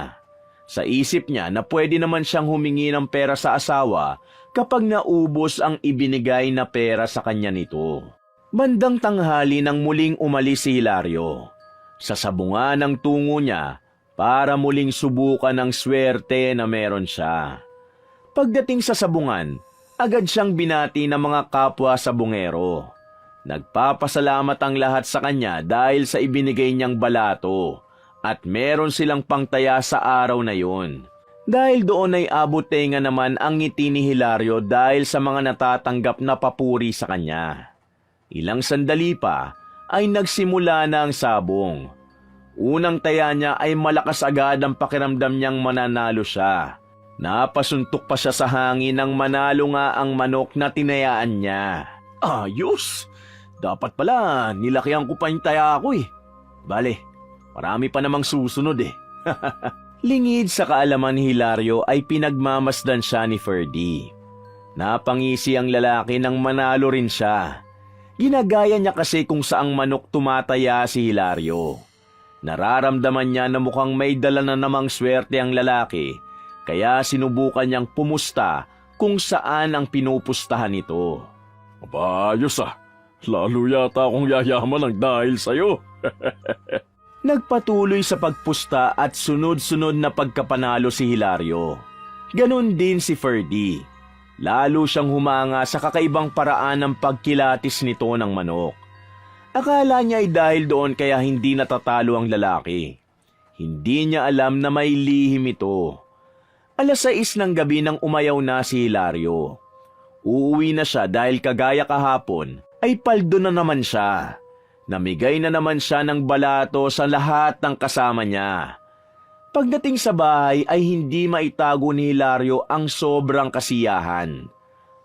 Sa isip niya na pwede naman siyang humingi ng pera sa asawa kapag naubos ang ibinigay na pera sa kanya nito. Bandang tanghali nang muling umalis si Hilario. Sa sabungan ng tungo niya para muling subukan ang swerte na meron siya. Pagdating sa sabungan, agad siyang binati ng mga kapwa sabungero. Nagpapasalamat ang lahat sa kanya dahil sa ibinigay niyang balato at meron silang pangtaya sa araw na yun. Dahil doon ay abot-tenga naman ang ngiti ni Hilario dahil sa mga natatanggap na papuri sa kanya. Ilang sandali pa ay nagsimula na ang sabong. Unang taya niya ay malakas agad ang pakiramdam niyang mananalo siya. Napasuntok pa siya sa hangin nang manalo nga ang manok na tinayaan niya. Ayos! Dapat pala, nilakihan ko pa yung taya ko eh. Bale, marami pa namang susunod eh. Lingid sa kaalaman ni Hilario ay pinagmamasdan siya ni Ferdy. Napangisi ang lalaki nang manalo rin siya. Ginagaya niya kasi kung saang manok tumataya si Hilario. Nararamdaman niya na mukhang may dala na namang swerte ang lalaki, kaya sinubukan niyang pumusta kung saan ang pinupustahan nito. Aba, ayos ah. Lalo yata akong yayaman ng dahil sa'yo. Nagpatuloy sa pagpusta at sunod-sunod na pagkapanalo si Hilario. Ganon din si Ferdy. Lalo siyang humanga sa kakaibang paraan ng pagkilatis nito ng manok. Akala niya ay dahil doon kaya hindi natatalo ang lalaki. Hindi niya alam na may lihim ito. 6:00 ng gabi nang umayaw na si Hilario. Uuwi na siya dahil kagaya kahapon ay paldo na naman siya. Namigay na naman siya ng balato sa lahat ng kasama niya. Pagdating sa bahay ay hindi maitago ni Hilario ang sobrang kasiyahan.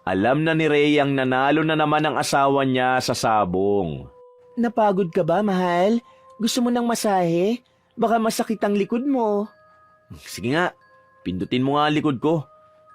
Alam na ni Reyang nanalo na naman ang asawa niya sa sabong. Napagod ka ba, mahal? Gusto mo ng masahe? Baka masakit ang likod mo. Sige nga, pindutin mo nga ang likod ko.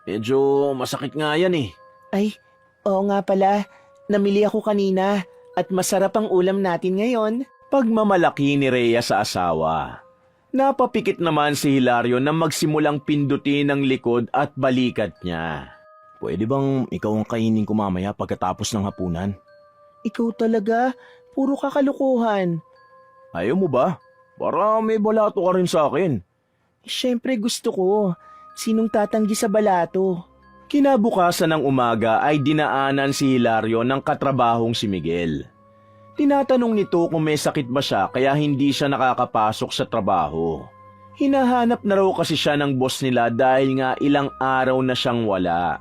Medyo masakit nga yan eh. Ay, oo nga pala. Namili ako kanina at masarap ang ulam natin ngayon. Pagmamalaki ni Rhea sa asawa. Napapikit naman si Hilario na magsimulang pindutin ang likod at balikat niya. Pwede bang ikaw ang kainin ko mamaya pagkatapos ng hapunan? Ikaw talaga? Puro kakalukuhan. Ayaw mo ba? Para may balato ka rin sa akin. Siyempre gusto ko. Sinong tatanggi sa balato? Kinabukasan ng umaga ay dinaanan si Hilario ng katrabahong si Miguel. Tinatanong nito kung may sakit ba siya kaya hindi siya nakakapasok sa trabaho. Hinahanap na raw kasi siya ng boss nila dahil nga ilang araw na siyang wala.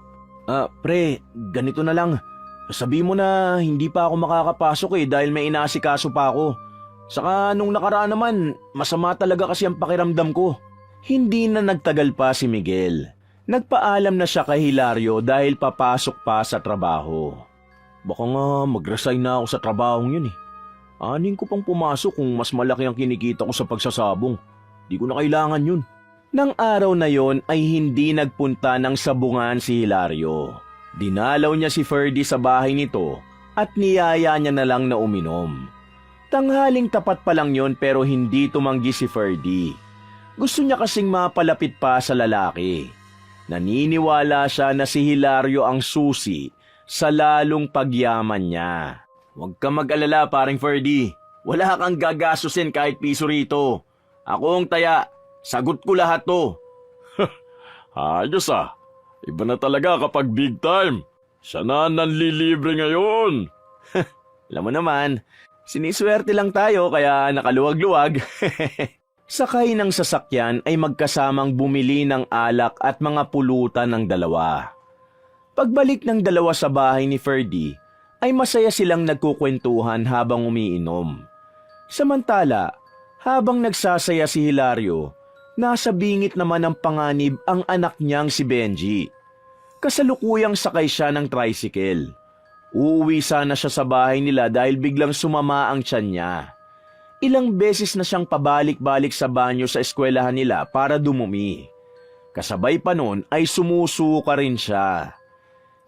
Pre, ganito na lang. Sabi mo na hindi pa ako makakapasok dahil may inaasikaso pa ako. Saka nung nakaraan naman, masama talaga kasi ang pakiramdam ko. Hindi na nagtagal pa si Miguel. Nagpaalam na siya kay Hilario dahil papasok pa sa trabaho. Baka nga mag-resign na ako sa trabahong yun eh. Anin ko pang pumasok kung mas malaki ang kinikita ko sa pagsasabong. Di ko na kailangan yun. Nang araw na yon ay hindi nagpunta ng sabungan si Hilario. Dinalaw niya si Ferdy sa bahay nito at niyaya niya na lang na uminom. Tanghaling tapat pa lang yon pero hindi tumanggi si Ferdy. Gusto niya kasing mapalapit pa sa lalaki. Naniniwala siya na si Hilario ang susi sa lalong pagyaman niya. Huwag ka mag-alala paring Ferdy. Wala kang gagasusin kahit piso rito. Ako ang taya. Sagot ko lahat to. Ayos ah. Iba na talaga kapag big time. Siya na nanlilibre ngayon. Alam mo naman, siniswerte lang tayo kaya nakaluwag-luwag. Sakay ng sasakyan ay magkasamang bumili ng alak at mga pulutan ng dalawa. Pagbalik ng dalawa sa bahay ni Ferdy, ay masaya silang nagkukwentuhan habang umiinom. Samantala, habang nagsasaya si Hilario, nasa bingit naman ng panganib ang anak niyang si Benji. Kasalukuyang sakay siya ng tricycle. Uuwi sana siya sa bahay nila dahil biglang sumama ang tiyan niya. Ilang beses na siyang pabalik-balik sa banyo sa eskwelahan nila para dumumi. Kasabay pa nun ay sumusuka rin siya.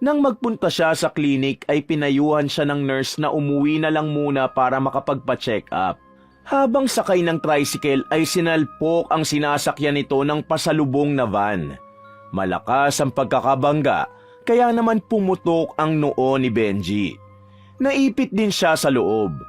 Nang magpunta siya sa klinik ay pinayuhan siya ng nurse na umuwi na lang muna para makapagpa-check up. Habang sakay ng tricycle ay sinalpok ang sinasakyan nito ng pasalubong na van. Malakas ang pagkakabangga kaya naman pumutok ang noo ni Benji. Naipit din siya sa loob.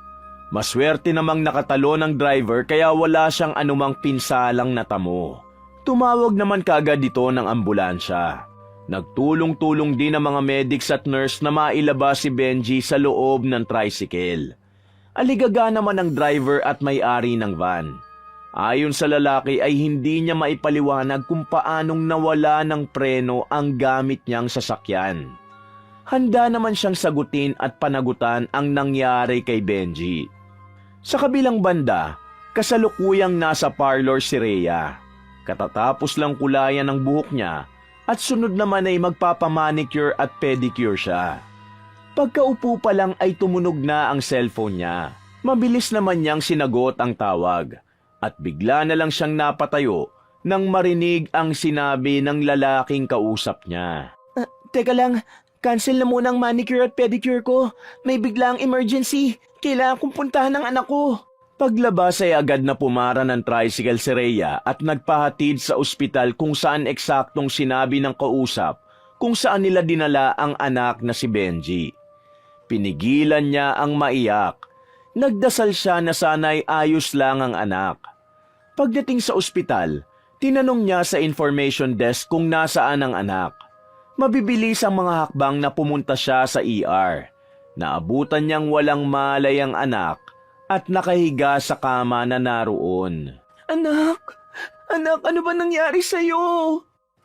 Maswerte namang nakatalo ng driver kaya wala siyang anumang pinsalang natamo. Tumawag naman kaagad dito ng ambulansya. Nagtulong-tulong din ang mga medics at nurse na mailabas si Benji sa loob ng tricycle. Aligaga naman ang driver at may-ari ng van. Ayon sa lalaki ay hindi niya maipaliwanag kung paanong nawala ng preno ang gamit niyang sasakyan. Handa naman siyang sagutin at panagutan ang nangyari kay Benji. Sa kabilang banda, kasalukuyang nasa parlor si Rhea. Katatapos lang kulayan ang buhok niya at sunod naman ay magpapamanicure at pedicure siya. Pagkaupo pa lang ay tumunog na ang cellphone niya. Mabilis naman niyang sinagot ang tawag at bigla na lang siyang napatayo nang marinig ang sinabi ng lalaking kausap niya. Teka lang, cancel na muna ang manicure at pedicure ko. May biglang emergency. Kailangan kong puntahan ng anak ko. Paglabas ay agad na pumara ng tricycle si Rhea at nagpahatid sa ospital kung saan eksaktong sinabi ng kausap kung saan nila dinala ang anak na si Benji. Pinigilan niya ang maiyak. Nagdasal siya na sana'y ayos lang ang anak. Pagdating sa ospital, tinanong niya sa information desk kung nasaan ang anak. Mabibilis ang mga hakbang na pumunta siya sa ER. Naabutan niyang walang malay ang anak at nakahiga sa kama na naroon. Anak, ano ba nangyari sa'yo?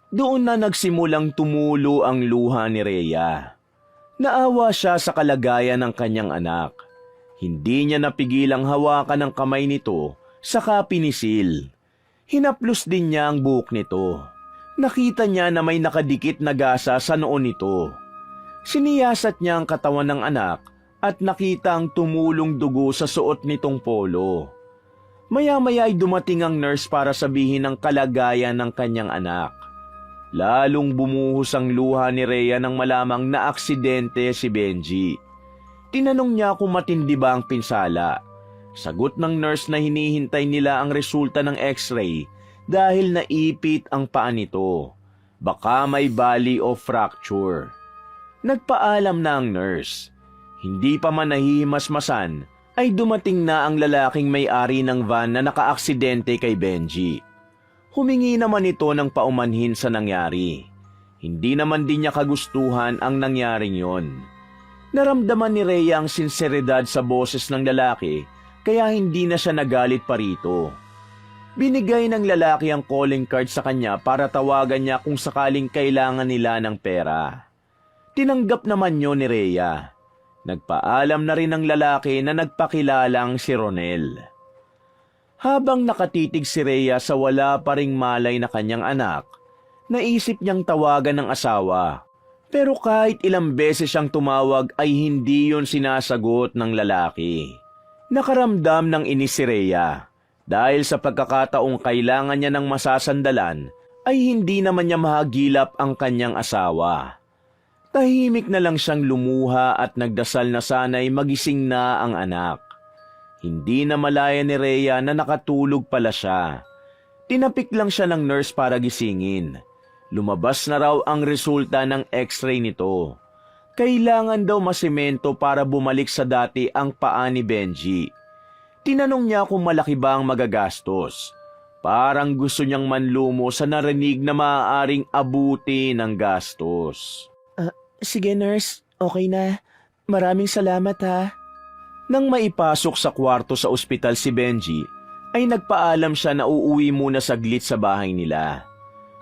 Doon na nagsimulang tumulo ang luha ni Rhea. Naawa siya sa kalagayan ng kanyang anak. Hindi niya napigilang hawakan ang kamay nito saka pinisil. Hinaplos din niya ang buhok nito. Nakita niya na may nakadikit na gasa sa noon nito. Siniyasat niya ang katawan ng anak at nakita ang tumulong dugo sa suot nitong polo. Maya-maya ay dumating ang nurse para sabihin ang kalagayan ng kanyang anak. Lalong bumuhos ang luha ni Rhea nang malamang na aksidente si Benji. Tinanong niya kung matindi ba ang pinsala. Sagot ng nurse na hinihintay nila ang resulta ng x-ray dahil naipit ang paa nito. Baka may bali o fracture. Nagpaalam na ang nurse. Hindi pa man nahihimasmasan, ay dumating na ang lalaking may-ari ng van na nakaaksidente kay Benji. Humingi naman ito ng paumanhin sa nangyari. Hindi naman din niya kagustuhan ang nangyaring yon. Naramdaman ni Rhea ang sinseridad sa boses ng lalaki, kaya hindi na siya nagalit pa rito. Binigay ng lalaki ang calling card sa kanya para tawagan niya kung sakaling kailangan nila ng pera. Tinanggap naman yon ni Rhea. Nagpaalam na rin ang lalaki na nagpakilalang si Ronel. Habang nakatitig si Rhea sa wala pa ring malay na kanyang anak, naisip niyang tawagan ng asawa. Pero kahit ilang beses siyang tumawag ay hindi yon sinasagot ng lalaki. Nakaramdam ng inis si Rhea. Dahil sa pagkakataong kailangan niya ng masasandalan, ay hindi naman niya mahagilap ang kanyang asawa. Tahimik na lang siyang lumuha at nagdasal na sana'y magising na ang anak. Hindi na malaya ni Rhea na nakatulog pala siya. Tinapik lang siya ng nurse para gisingin. Lumabas na raw ang resulta ng x-ray nito. Kailangan daw masemento para bumalik sa dati ang paa ni Benji. Tinanong niya kung malaki ba ang magagastos. Parang gusto niyang manlumo sa narinig na maaaring abuti ng gastos. Sige nurse, okay na. Maraming salamat ha. Nang maipasok sa kwarto sa ospital si Benji, ay nagpaalam siya na uuwi muna saglit sa bahay nila.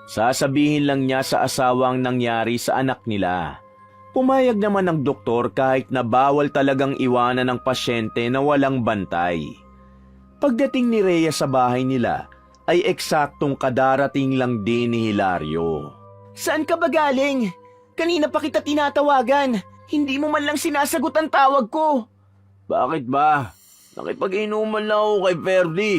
Sasabihin lang niya sa asawang nangyari sa anak nila. Pumayag naman ang doktor kahit na bawal talagang iwanan ng pasyente na walang bantay. Pagdating ni Rhea sa bahay nila, ay eksaktong kadarating lang din ni Hilario. Saan ka ba galing? Kanina pa kita tinatawagan. Hindi mo man lang sinasagot ang tawag ko. Bakit ba? Nakipag-inuman lang ako kay Ferdy.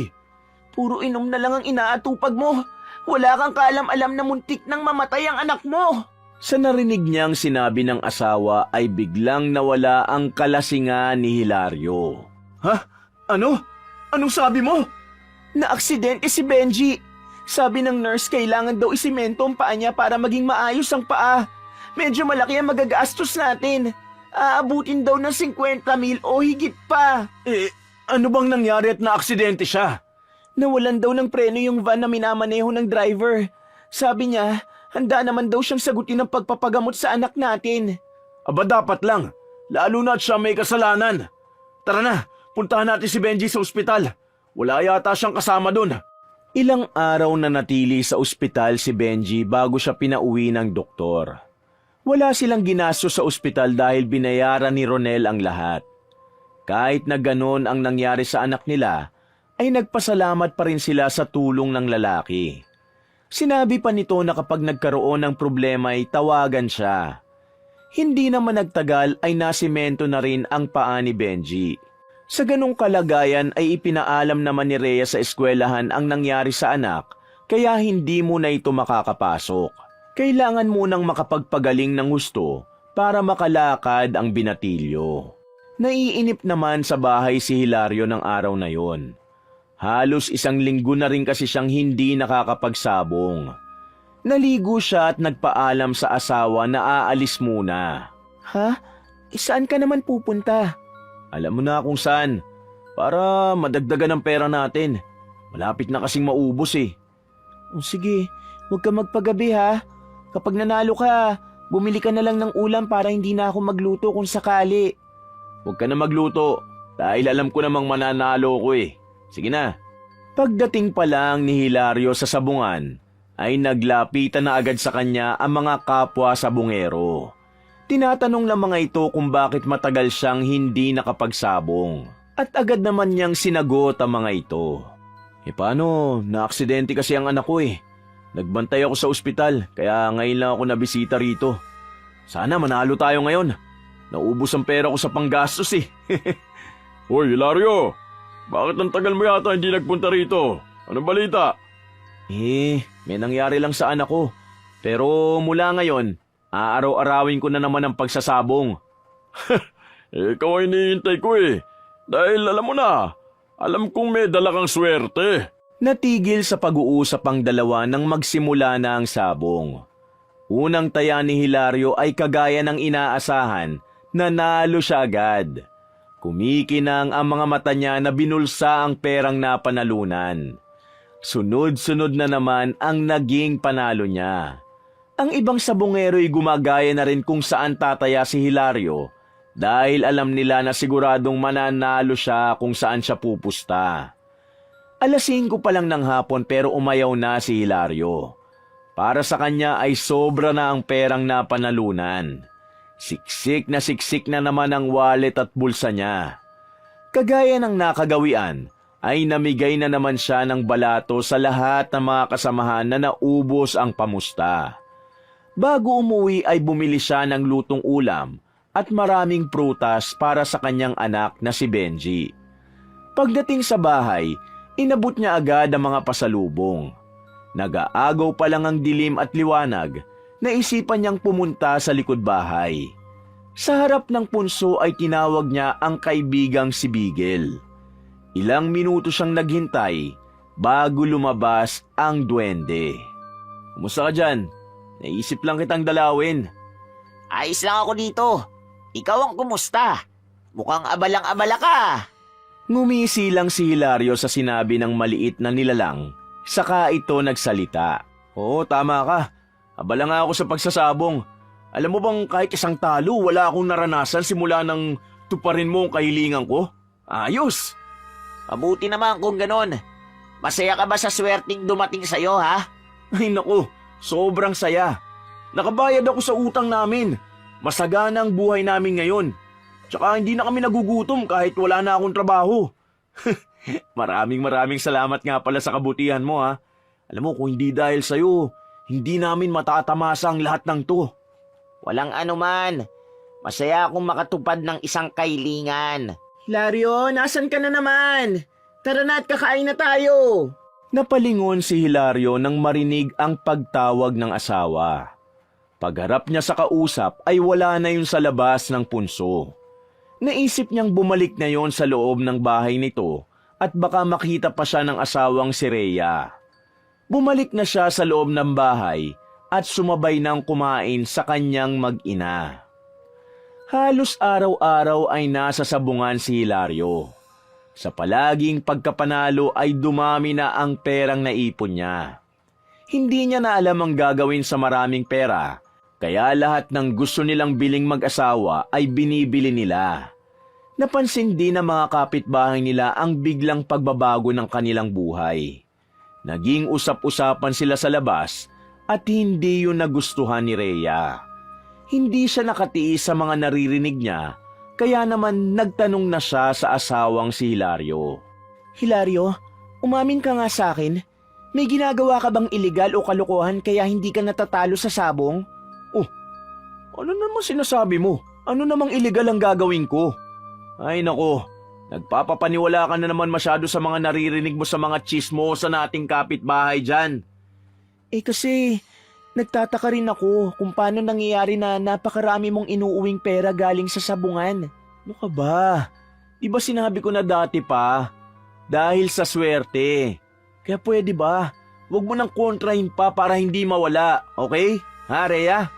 Puro inom na lang ang inaatupag mo. Wala kang kaalam-alam na muntik nang mamatay ang anak mo. Sa narinig niyang sinabi ng asawa ay biglang nawala ang kalasingan ni Hilario. Ha? Ano? Anong sabi mo? Naaksidente si Benji. Sabi ng nurse kailangan daw isimento ang paa niya para maging maayos ang paa. Medyo malaki ang magagastos natin. Aabutin daw ng 50,000 o higit pa. Ano bang nangyari at naaksidente siya? Nawalan daw ng preno yung van na minamaneho ng driver. Sabi niya, Handa naman daw siyang sagutin ang pagpapagamot sa anak natin. Aba dapat lang, lalo na't siya may kasalanan. Tara na, puntahan natin si Benji sa ospital. Wala yata siyang kasama dun. Ilang araw na natili sa ospital si Benji bago siya pinauwi ng doktor. Wala silang ginastos sa ospital dahil binayaran ni Ronel ang lahat. Kahit na ganon ang nangyari sa anak nila, ay nagpasalamat pa rin sila sa tulong ng lalaki. Sinabi pa nito na kapag nagkaroon ng problema ay tawagan siya. Hindi naman nagtagal ay nasimento na rin ang paa ni Benji. Sa ganong kalagayan ay ipinaalam naman ni Rhea sa eskwelahan ang nangyari sa anak, kaya hindi mo na ito makakapasok. Kailangan munang makapagpagaling ng husto para makalakad ang binatilyo. Naiinip naman sa bahay si Hilario ng araw na yon. Halos 1 linggo na rin kasi siyang hindi nakakapagsabong. Naligo siya at nagpaalam sa asawa na aalis muna. Ha? Saan ka naman pupunta? Alam mo na kung saan, para madagdagan ang pera natin. Malapit na kasing maubos eh. O sige, huwag ka magpagabi ha. Kapag nanalo ka, bumili ka na lang ng ulam para hindi na ako magluto kung sakali. Huwag ka na magluto, dahil alam ko namang mananalo ko eh. Sige na. Pagdating pa lang ni Hilario sa sabungan, ay naglapitan na agad sa kanya ang mga kapwa sabungero. Tinatanong ng mga ito kung bakit matagal siyang hindi nakapagsabong. At agad naman niyang sinagot ang mga ito. Paano? Naaksidente kasi ang anak ko eh. Nagbantay ako sa ospital, kaya ngayon lang ako nabisita rito. Sana manalo tayo ngayon. Naubos ang pera ko sa panggastos eh. Hoy, Hilario! Bakit ang tagal mo yata hindi nagpunta rito? Anong balita? May nangyari lang sa anak ko. Pero mula ngayon, aaraw-arawin ko na naman ang pagsasabong. Ikaw ay hinihintay ko eh. Dahil alam mo na, alam kong may dala kang swerte. Natigil sa pag-uusap ang dalawa nang magsimula na ang sabong. Unang taya ni Hilario ay kagaya ng inaasahan, nanalo siya agad. Kumikinang ang mga mata niya na binulsa ang perang napanalunan. Sunod-sunod na naman ang naging panalo niya. Ang ibang sabongero'y gumagaya na rin kung saan tataya si Hilario dahil alam nila na siguradong mananalo siya kung saan siya pupusta. 5:00 pa lang ng hapon pero umayaw na si Hilario. Para sa kanya ay sobra na ang perang napanalunan. Siksik na naman ang wallet at bulsa niya. Kagaya ng nakagawian, ay namigay na naman siya ng balato sa lahat ng mga kasamahan na naubos ang pamusta. Bago umuwi ay bumili siya ng lutong ulam at maraming prutas para sa kanyang anak na si Benji. Pagdating sa bahay, inabot niya agad ang mga pasalubong. Nag-aagaw pa lang ang dilim at liwanag, naisipan niyang pumunta sa likod bahay. Sa harap ng punso ay tinawag niya ang kaibigang si Bigel. Ilang minuto siyang naghintay bago lumabas ang duwende. Kumusta ka dyan? Naisip lang kitang dalawin. Ayos lang ako dito. Ikaw ang kumusta? Mukhang abalang-abala ka. Ngumisi lang si Hilario sa sinabi ng maliit na nilalang, saka ito nagsalita. Oo, tama ka. Abala nga ako sa pagsasabong. Alam mo bang kahit isang talo, wala akong naranasan simula nang tuparin mo ang kahilingan ko? Ayos! Mabuti naman kung ganon. Masaya ka ba sa swerteng dumating sa'yo, ha? Ay naku, sobrang saya. Nakabayad ako sa utang namin. Masagana ang buhay namin ngayon. Tsaka hindi na kami nagugutom kahit wala na akong trabaho. Maraming salamat nga pala sa kabutihan mo ha. Alam mo kung hindi dahil sa'yo, hindi namin matatamasa ang lahat ng to. Walang anuman. Masaya akong makatupad ng isang kailingan. Hilario, nasan ka na naman? Tara na at kakain na tayo. Napalingon si Hilario nang marinig ang pagtawag ng asawa. Pagharap niya sa kausap ay wala na yun sa labas ng punso. Naisip niyang bumalik na yon sa loob ng bahay nito at baka makita pa siya ng asawang si Rhea. Bumalik na siya sa loob ng bahay at sumabay nang kumain sa kanyang mag-ina. Halos araw-araw ay nasa sabungan si Hilario. Sa palaging pagkapanalo ay dumami na ang perang naipon niya. Hindi niya na alam ang gagawin sa maraming pera, kaya lahat ng gusto nilang biling mag-asawa ay binibili nila. Napansin din ng mga kapitbahay nila ang biglang pagbabago ng kanilang buhay. Naging usap-usapan sila sa labas at hindi yun nagustuhan ni Rhea. Hindi siya nakatiis sa mga naririnig niya, kaya naman nagtanong na siya sa asawang si Hilario. Hilario, umamin ka nga sa akin. May ginagawa ka bang iligal o kalokohan kaya hindi ka natatalo sa sabong? Ano naman sinasabi mo? Ano namang illegal ang gagawin ko? Ay nako, nagpapapaniwala ka na naman masyado sa mga naririnig mo sa mga chismosa nating kapitbahay dyan. Kasi nagtataka rin ako kung paano nangyayari na napakarami mong inuuwing pera galing sa sabungan. Ano ka ba? Di ba sinabi ko na dati pa? Dahil sa swerte. Kaya pwede ba? Huwag mo nang kontrahin pa para hindi mawala, okay? Ha, Rhea?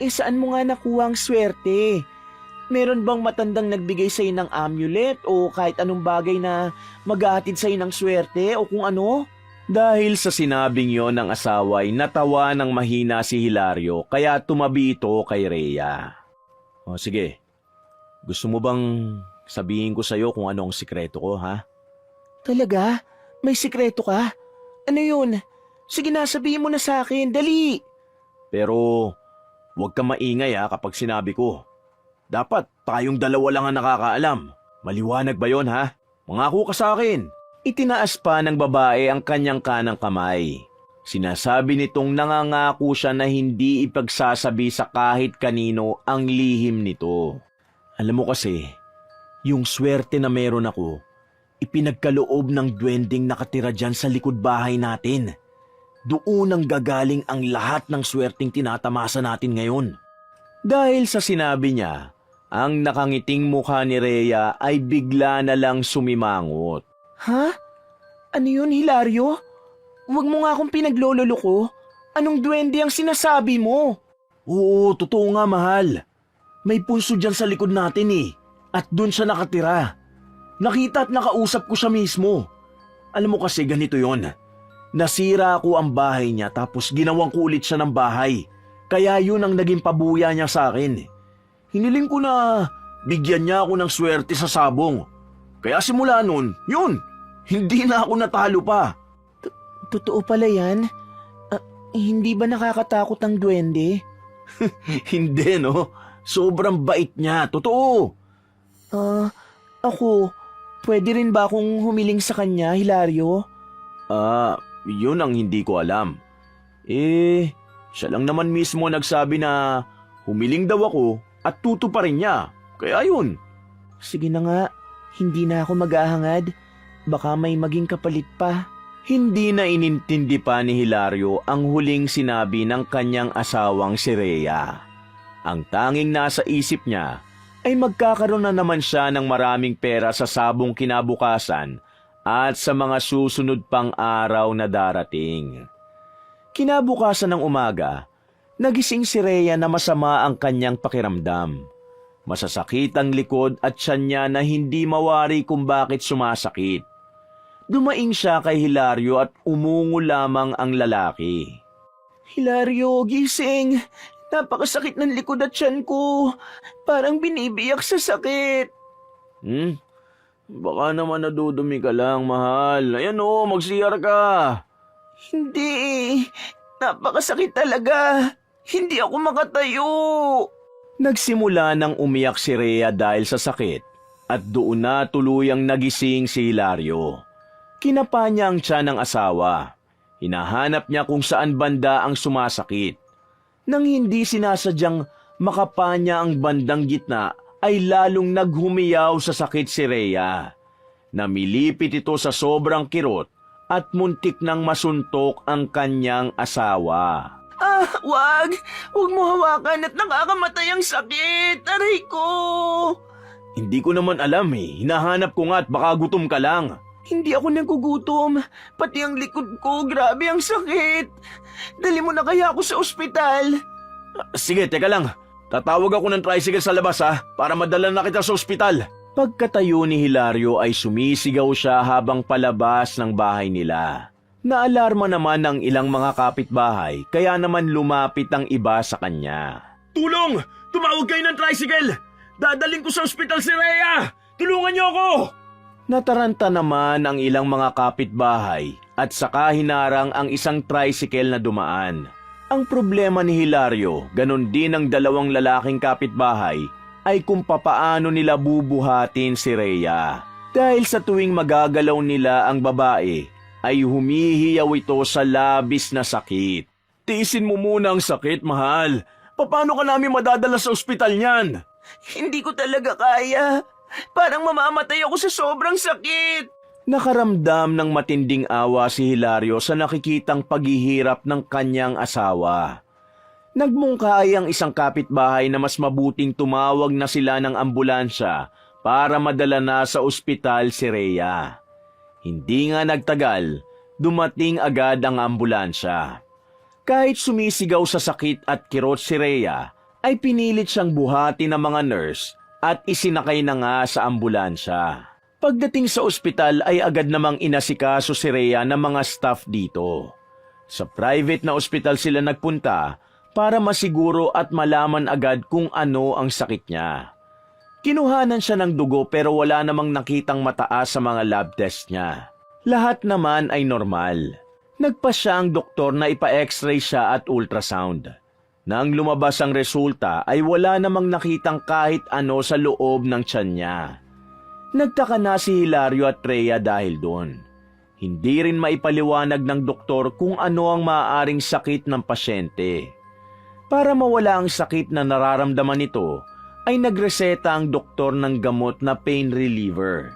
Saan mo nga nakuha ang swerte? Meron bang matandang nagbigay sa'yo ng amulet o kahit anong bagay na mag-aatid sa'yo ng swerte o kung ano? Dahil sa sinabing yon ng asawa ay natawa ng mahina si Hilario kaya tumabi ito kay Rhea. O sige, gusto mo bang sabihin ko sa'yo kung ano ang sikreto ko, ha? Talaga? May sikreto ka? Ano yun? Sige na, sabihin mo na sa akin, dali! Pero huwag ka maingay kapag sinabi ko. Dapat tayong dalawa lang ang nakakaalam. Maliwanag ba yon, ha? Mangako ka sa akin. Itinaas pa ng babae ang kanyang kanang kamay. Sinasabi nitong nangangako siya na hindi ipagsasabi sa kahit kanino ang lihim nito. Alam mo kasi, yung swerte na meron ako, ipinagkaloob ng duwending nakatira dyan sa likod bahay natin. Doon ang gagaling ang lahat ng swerteng tinatamasa natin ngayon. Dahil sa sinabi niya, ang nakangiting mukha ni Rhea ay bigla na lang sumimangot. Ha? Ano yun, Hilario? Huwag mo nga akong pinaglololoko. Anong duwende ang sinasabi mo? Oo, totoo nga, mahal. May punso dyan sa likod natin at doon siya nakatira. Nakita at nakausap ko siya mismo. Alam mo kasi ganito yon. Nasira ko ang bahay niya tapos ginawang ko ulit siya ng bahay. Kaya yun ang naging pabuya niya sa akin. Hiniling ko na bigyan niya ako ng swerte sa sabong. Kaya simula nun, yun, hindi na ako natalo pa. Totoo pala yan? Hindi ba nakakatakot ang duwende? Hindi, no? Sobrang bait niya, totoo. Ako, pwede rin ba akong humiling sa kanya, Hilario? Yun ang hindi ko alam. Siya lang naman mismo nagsabi na humiling daw ako at tutuparin niya. Kaya yun. Sige na nga, hindi na ako maghahangad. Baka may maging kapalit pa. Hindi na inintindi pa ni Hilario ang huling sinabi ng kanyang asawang si Rhea. Ang tanging nasa isip niya ay magkakaroon na naman siya ng maraming pera sa sabong kinabukasan at sa mga susunod pang araw na darating. Kinabukasan ng umaga, nagising si Rhea na masama ang kanyang pakiramdam. Masasakit ang likod at tiyan niya na hindi mawari kung bakit sumasakit. Dumaing siya kay Hilario at umungo lamang ang lalaki. Hilario, gising! Napakasakit ng likod at tiyan ko. Parang binibiyak sa sakit. Baka naman nadudumi ka lang, mahal. Ayan mag-CR ka. Hindi. Napakasakit talaga. Hindi ako makatayo. Nagsimula nang umiyak si Rhea dahil sa sakit at doon na tuluyang nagising si Hilario. Kinapa niya ang tiyan ng asawa. Hinahanap niya kung saan banda ang sumasakit. Nang hindi sinasadyang makapa niya ang bandang gitna ay lalong naghumiyaw sa sakit si Rhea. Namilipit ito sa sobrang kirot at muntik nang masuntok ang kanyang asawa. Wag! Huwag mo hawakan at nakakamatay ang sakit! Aray ko! Hindi ko naman alam Hinahanap ko nga at baka gutom ka lang. Hindi ako nagugutom. Pati ang likod ko, grabe ang sakit. Dali mo na kaya ako sa ospital. Sige, teka lang. Tatawag ako ng tricycle sa labas para madala na kita sa ospital. Pagkatayo ni Hilario ay sumisigaw siya habang palabas ng bahay nila. Naalarma naman ang ilang mga kapitbahay kaya naman lumapit ang iba sa kanya. Tulong! Tumawag kayo ng tricycle! Dadaling ko sa ospital si Rhea! Tulungan niyo ako! Nataranta naman ang ilang mga kapitbahay at saka hinarang ang isang tricycle na dumaan. Ang problema ni Hilario, ganon din ang dalawang lalaking kapitbahay, ay kung papaano nila bubuhatin si Rhea. Dahil sa tuwing magagalaw nila ang babae, ay humihiyaw ito sa labis na sakit. Tiisin mo muna ang sakit, mahal. Paano ka namin madadala sa ospital niyan? Hindi ko talaga kaya. Parang mamamatay ako sa sobrang sakit. Nakaramdam ng matinding awa si Hilario sa nakikitang paghihirap ng kanyang asawa. Nagmungkahi ang isang kapitbahay na mas mabuting tumawag na sila ng ambulansya para madala na sa ospital si Rhea. Hindi nga nagtagal, dumating agad ang ambulansya. Kahit sumisigaw sa sakit at kirot si Rhea, ay pinilit siyang buhati ng mga nurse at isinakay na nga sa ambulansya. Pagdating sa ospital ay agad namang inasikaso si Rhea ng mga staff dito. Sa private na ospital sila nagpunta para masiguro at malaman agad kung ano ang sakit niya. Kinuhanan siya ng dugo pero wala namang nakitang mataas sa mga lab test niya. Lahat naman ay normal. Nagpa siya ang doktor na ipa-x-ray siya at ultrasound. Nang lumabas ang resulta ay wala namang nakitang kahit ano sa loob ng tiyan niya. Nagtaka na si Hilario at Rhea dahil doon. Hindi rin maipaliwanag ng doktor kung ano ang maaaring sakit ng pasyente. Para mawala ang sakit na nararamdaman nito, ay nagreseta ang doktor ng gamot na pain reliever.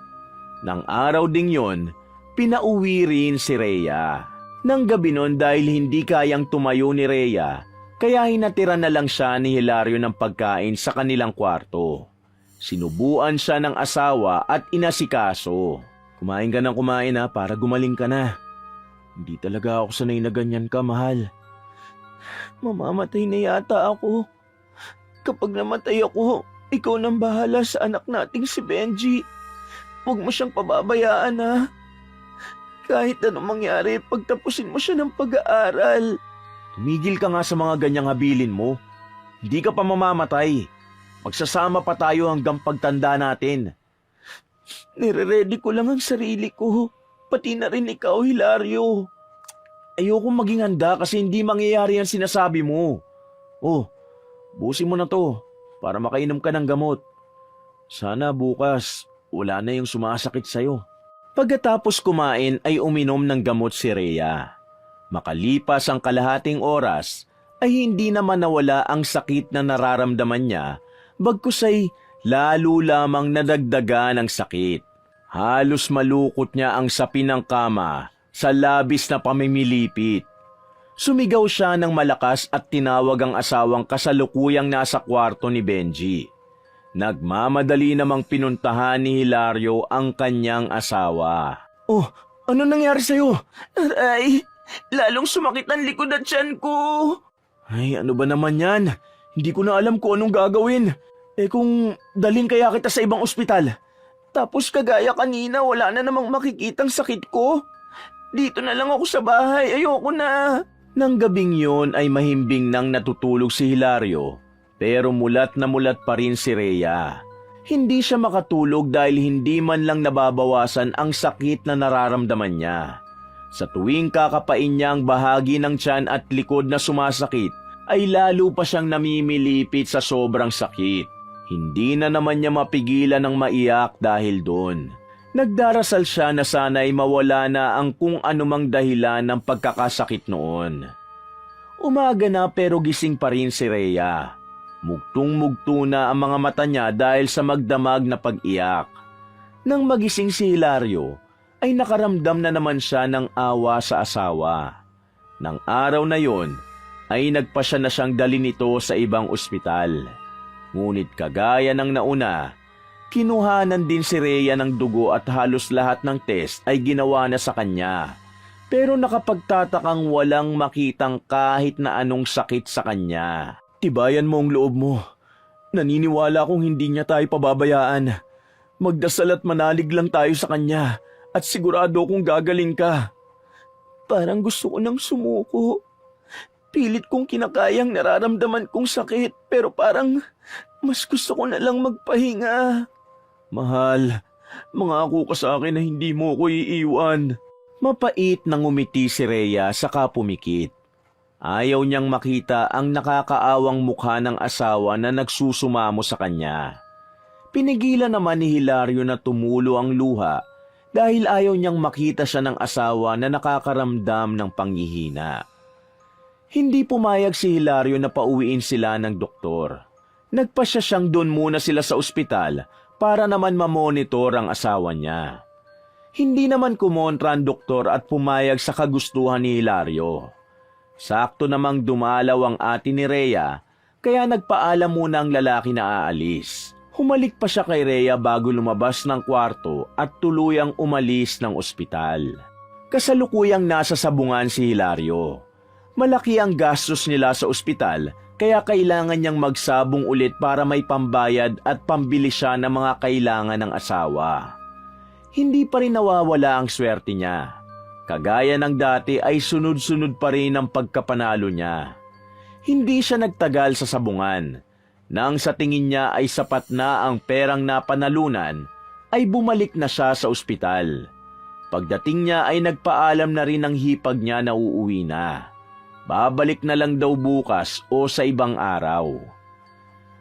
Nang araw ding yon, pinauwi rin si Rhea. Nang gabi nun dahil hindi kayang tumayo ni Rhea, kaya hinatira na lang siya ni Hilario ng pagkain sa kanilang kwarto. Sinubuan siya ng asawa at inasikaso. Kumain ka ng kumain para gumaling ka na. Hindi talaga ako sanay na ganyan ka, mahal. Mamamatay na yata ako. Kapag namatay ako, ikaw nang bahala sa anak nating si Benji. Huwag mo siyang pababayaan Kahit anong mangyari, pagtapusin mo siya ng pag-aaral. Tumigil ka nga sa mga ganyang habilin mo. Hindi ka pa mamamatay. Magsasama pa tayo hanggang pagtanda natin. Nire-ready ko lang ang sarili ko. Pati na rin ikaw, Hilario. Ayokong maging handa kasi hindi mangyayari ang sinasabi mo. Oh, busin mo na to para makainom ka ng gamot. Sana bukas wala na yung sumasakit sa'yo. Pagkatapos kumain ay uminom ng gamot si Rhea. Makalipas ang kalahating oras ay hindi naman nawala ang sakit na nararamdaman niya, bagkus ay lalo lamang nadagdagan ang sakit. Halos malukot niya ang sapin ng kama sa labis na pamimilipit. Sumigaw siya ng malakas at tinawag ang asawang kasalukuyang nasa kwarto ni Benji. Nagmamadali namang pinuntahan ni Hilario ang kanyang asawa. Oh, ano nangyari sa'yo? Aray, lalong sumakit ang likod at tiyan ko. Ay, ano ba naman yan? Hindi ko na alam kung anong gagawin. Kung dalhin kaya kita sa ibang ospital. Tapos kagaya kanina, wala na namang makikitang sakit ko. Dito na lang ako sa bahay, ayoko na. Nang gabing yon ay mahimbing nang natutulog si Hilario, pero mulat na mulat pa rin si Rhea. Hindi siya makatulog dahil hindi man lang nababawasan ang sakit na nararamdaman niya. Sa tuwing kakapain niya ang bahagi ng tiyan at likod na sumasakit, ay lalo pa siyang namimilipit sa sobrang sakit. Hindi na naman niya mapigilan ng maiyak dahil doon. Nagdarasal siya na sana'y mawala na ang kung anumang dahilan ng pagkakasakit noon. Umaga na pero gising pa rin si Rhea. Mugtong-mugto na ang mga mata niya dahil sa magdamag na pag-iyak. Nang magising si Hilario, ay nakaramdam na naman siya ng awa sa asawa. Nang araw na yon, ay nagpasya na siyang dalhin ito sa ibang ospital. Ngunit kagaya ng nauna, kinuhanan din si Rhea ng dugo at halos lahat ng test ay ginawa na sa kanya. Pero nakapagtatakang walang makitang kahit na anong sakit sa kanya. Tibayan mo ang loob mo. Naniniwala kong hindi niya tayo pababayaan. Magdasal at manalig lang tayo sa kanya at sigurado kong gagaling ka. Parang gusto ko nang sumuko. Pilit kong kinakayang nararamdaman kong sakit pero parang mas gusto ko na lang magpahinga. Mahal, mangako ka sa akin na hindi mo ko iiwan. Mapait nang umiti si Rhea saka pumikit. Ayaw niyang makita ang nakakaawang mukha ng asawa na nagsusumamo sa kanya. Pinigilan naman ni Hilario na tumulo ang luha dahil ayaw niyang makita siya ng asawa na nakakaramdam ng panghihina. Hindi pumayag si Hilario na pauwiin sila ng doktor. Nagpasya siyang doon muna sila sa ospital para naman mamonitor ang asawa niya. Hindi naman kumontra ang doktor at pumayag sa kagustuhan ni Hilario. Sakto namang dumalaw ang ate ni Rhea, kaya nagpaalam muna ang lalaki na aalis. Humalik pa siya kay Rhea bago lumabas ng kwarto at tuluyang umalis ng ospital. Kasalukuyang nasa sabungan si Hilario. Malaki ang gastos nila sa ospital, kaya kailangan niyang magsabong ulit para may pambayad at pambili siya ng mga kailangan ng asawa. Hindi pa rin nawawala ang swerte niya. Kagaya ng dati ay sunod-sunod pa rin ang pagkapanalo niya. Hindi siya nagtagal sa sabungan. Nang sa tingin niya ay sapat na ang perang napanalunan, ay bumalik na siya sa ospital. Pagdating niya ay nagpaalam na rin ang hipag niya na uuwi na. Babalik na lang daw bukas o sa ibang araw.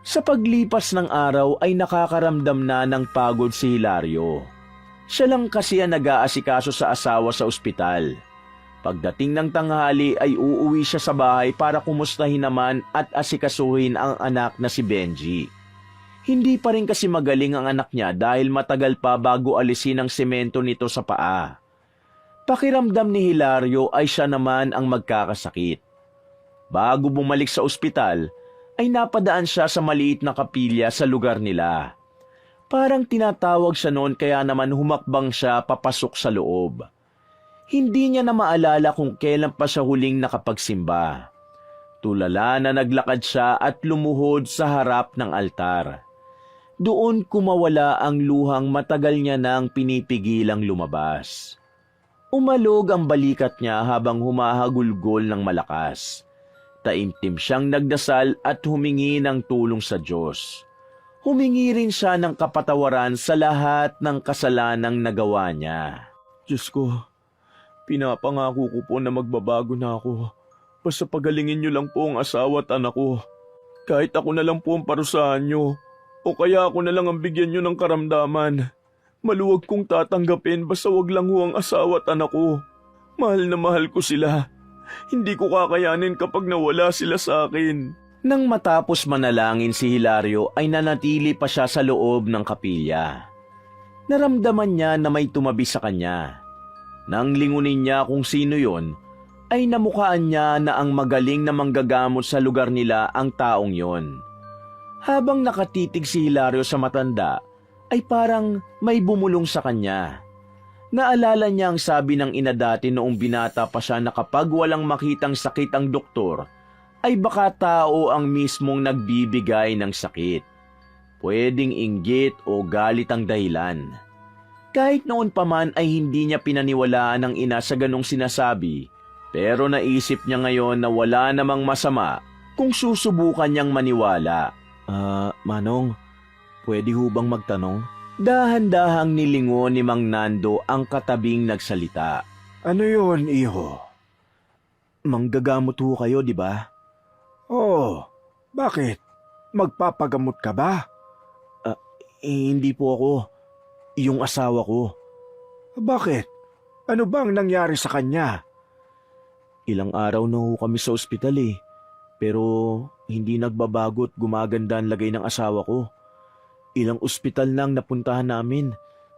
Sa paglipas ng araw ay nakakaramdam na ng pagod si Hilario. Siya lang kasi ang nag-aasikaso sa asawa sa ospital. Pagdating ng tanghali ay uuwi siya sa bahay para kumustahin naman at asikasuhin ang anak na si Benji. Hindi pa rin kasi magaling ang anak niya dahil matagal pa bago alisin ang semento nito sa paa. Pakiramdam ni Hilario ay siya naman ang magkakasakit. Bago bumalik sa ospital, ay napadaan siya sa maliit na kapilya sa lugar nila. Parang tinatawag siya noon kaya naman humakbang siya papasok sa loob. Hindi niya na maalala kung kailan pa siya huling nakapagsimba. Tulala na naglakad siya at lumuhod sa harap ng altar. Doon kumawala ang luhang matagal niya nang pinipigilang lumabas. Umalog ang balikat niya habang humahagulgol ng malakas. Taimtim siyang nagdasal at humingi ng tulong sa Diyos. Humingi rin siya ng kapatawaran sa lahat ng kasalanang nagawa niya. Diyos ko, pinapangako ko po na magbabago na ako. Basta pagalingin niyo lang po ang asawa at anak ko. Kahit ako na lang po ang parusahan niyo, o kaya ako na lang ang bigyan niyo ng karamdaman. Maluwag kong tatanggapin basta wag lang ho ang asawa at anak ko. Mahal na mahal ko sila. Hindi ko kakayanin kapag nawala sila sa akin. Nang matapos manalangin si Hilario ay nanatili pa siya sa loob ng kapilya. Naramdaman niya na may tumabi sa kanya. Nang lingunin niya kung sino yon, ay namukhaan niya na ang magaling na manggagamot sa lugar nila ang taong yon. Habang nakatitig si Hilario sa matanda, ay parang may bumulong sa kanya. Naalala niya ang sabi ng ina dati noong binata pa siya na kapag walang makitang sakit ang doktor, ay baka tao ang mismong nagbibigay ng sakit. Pwedeng inggit o galit ang dahilan. Kahit noon pa man ay hindi niya pinaniwalaan ng ina sa ganong sinasabi, pero naisip niya ngayon na wala namang masama kung susubukan niyang maniwala. Manong, pwede ho bang magtanong? Dahan-dahang nilingon ni Mang Nando ang katabing nagsalita. Ano yon, iho? Manggagamot ho kayo, di ba? Oh, bakit? Magpapagamot ka ba? Hindi po ako. Yung asawa ko. Bakit? Ano bang nangyari sa kanya? Ilang araw na ho kami sa ospital eh. Pero hindi nagbabago at gumaganda ang lagay ng asawa ko. Ilang ospital nang napuntahan namin.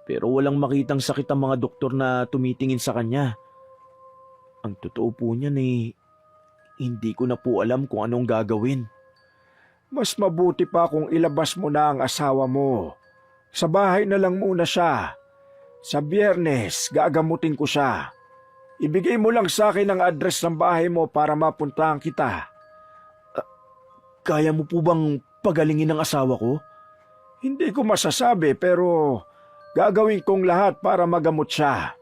Pero walang makitang sakit ang mga doktor na tumitingin sa kanya. Ang totoo po niyan eh, hindi ko na po alam kung anong gagawin. Mas mabuti pa kung ilabas mo na ang asawa mo. Sa bahay na lang muna siya. Sa Biyernes, gagamutin ko siya. Ibigay mo lang sa akin ang address ng bahay mo para mapuntahan kita. Kaya mo po bang pagalingin ang asawa ko? Hindi ko masasabi pero gagawin kong lahat para magamot siya.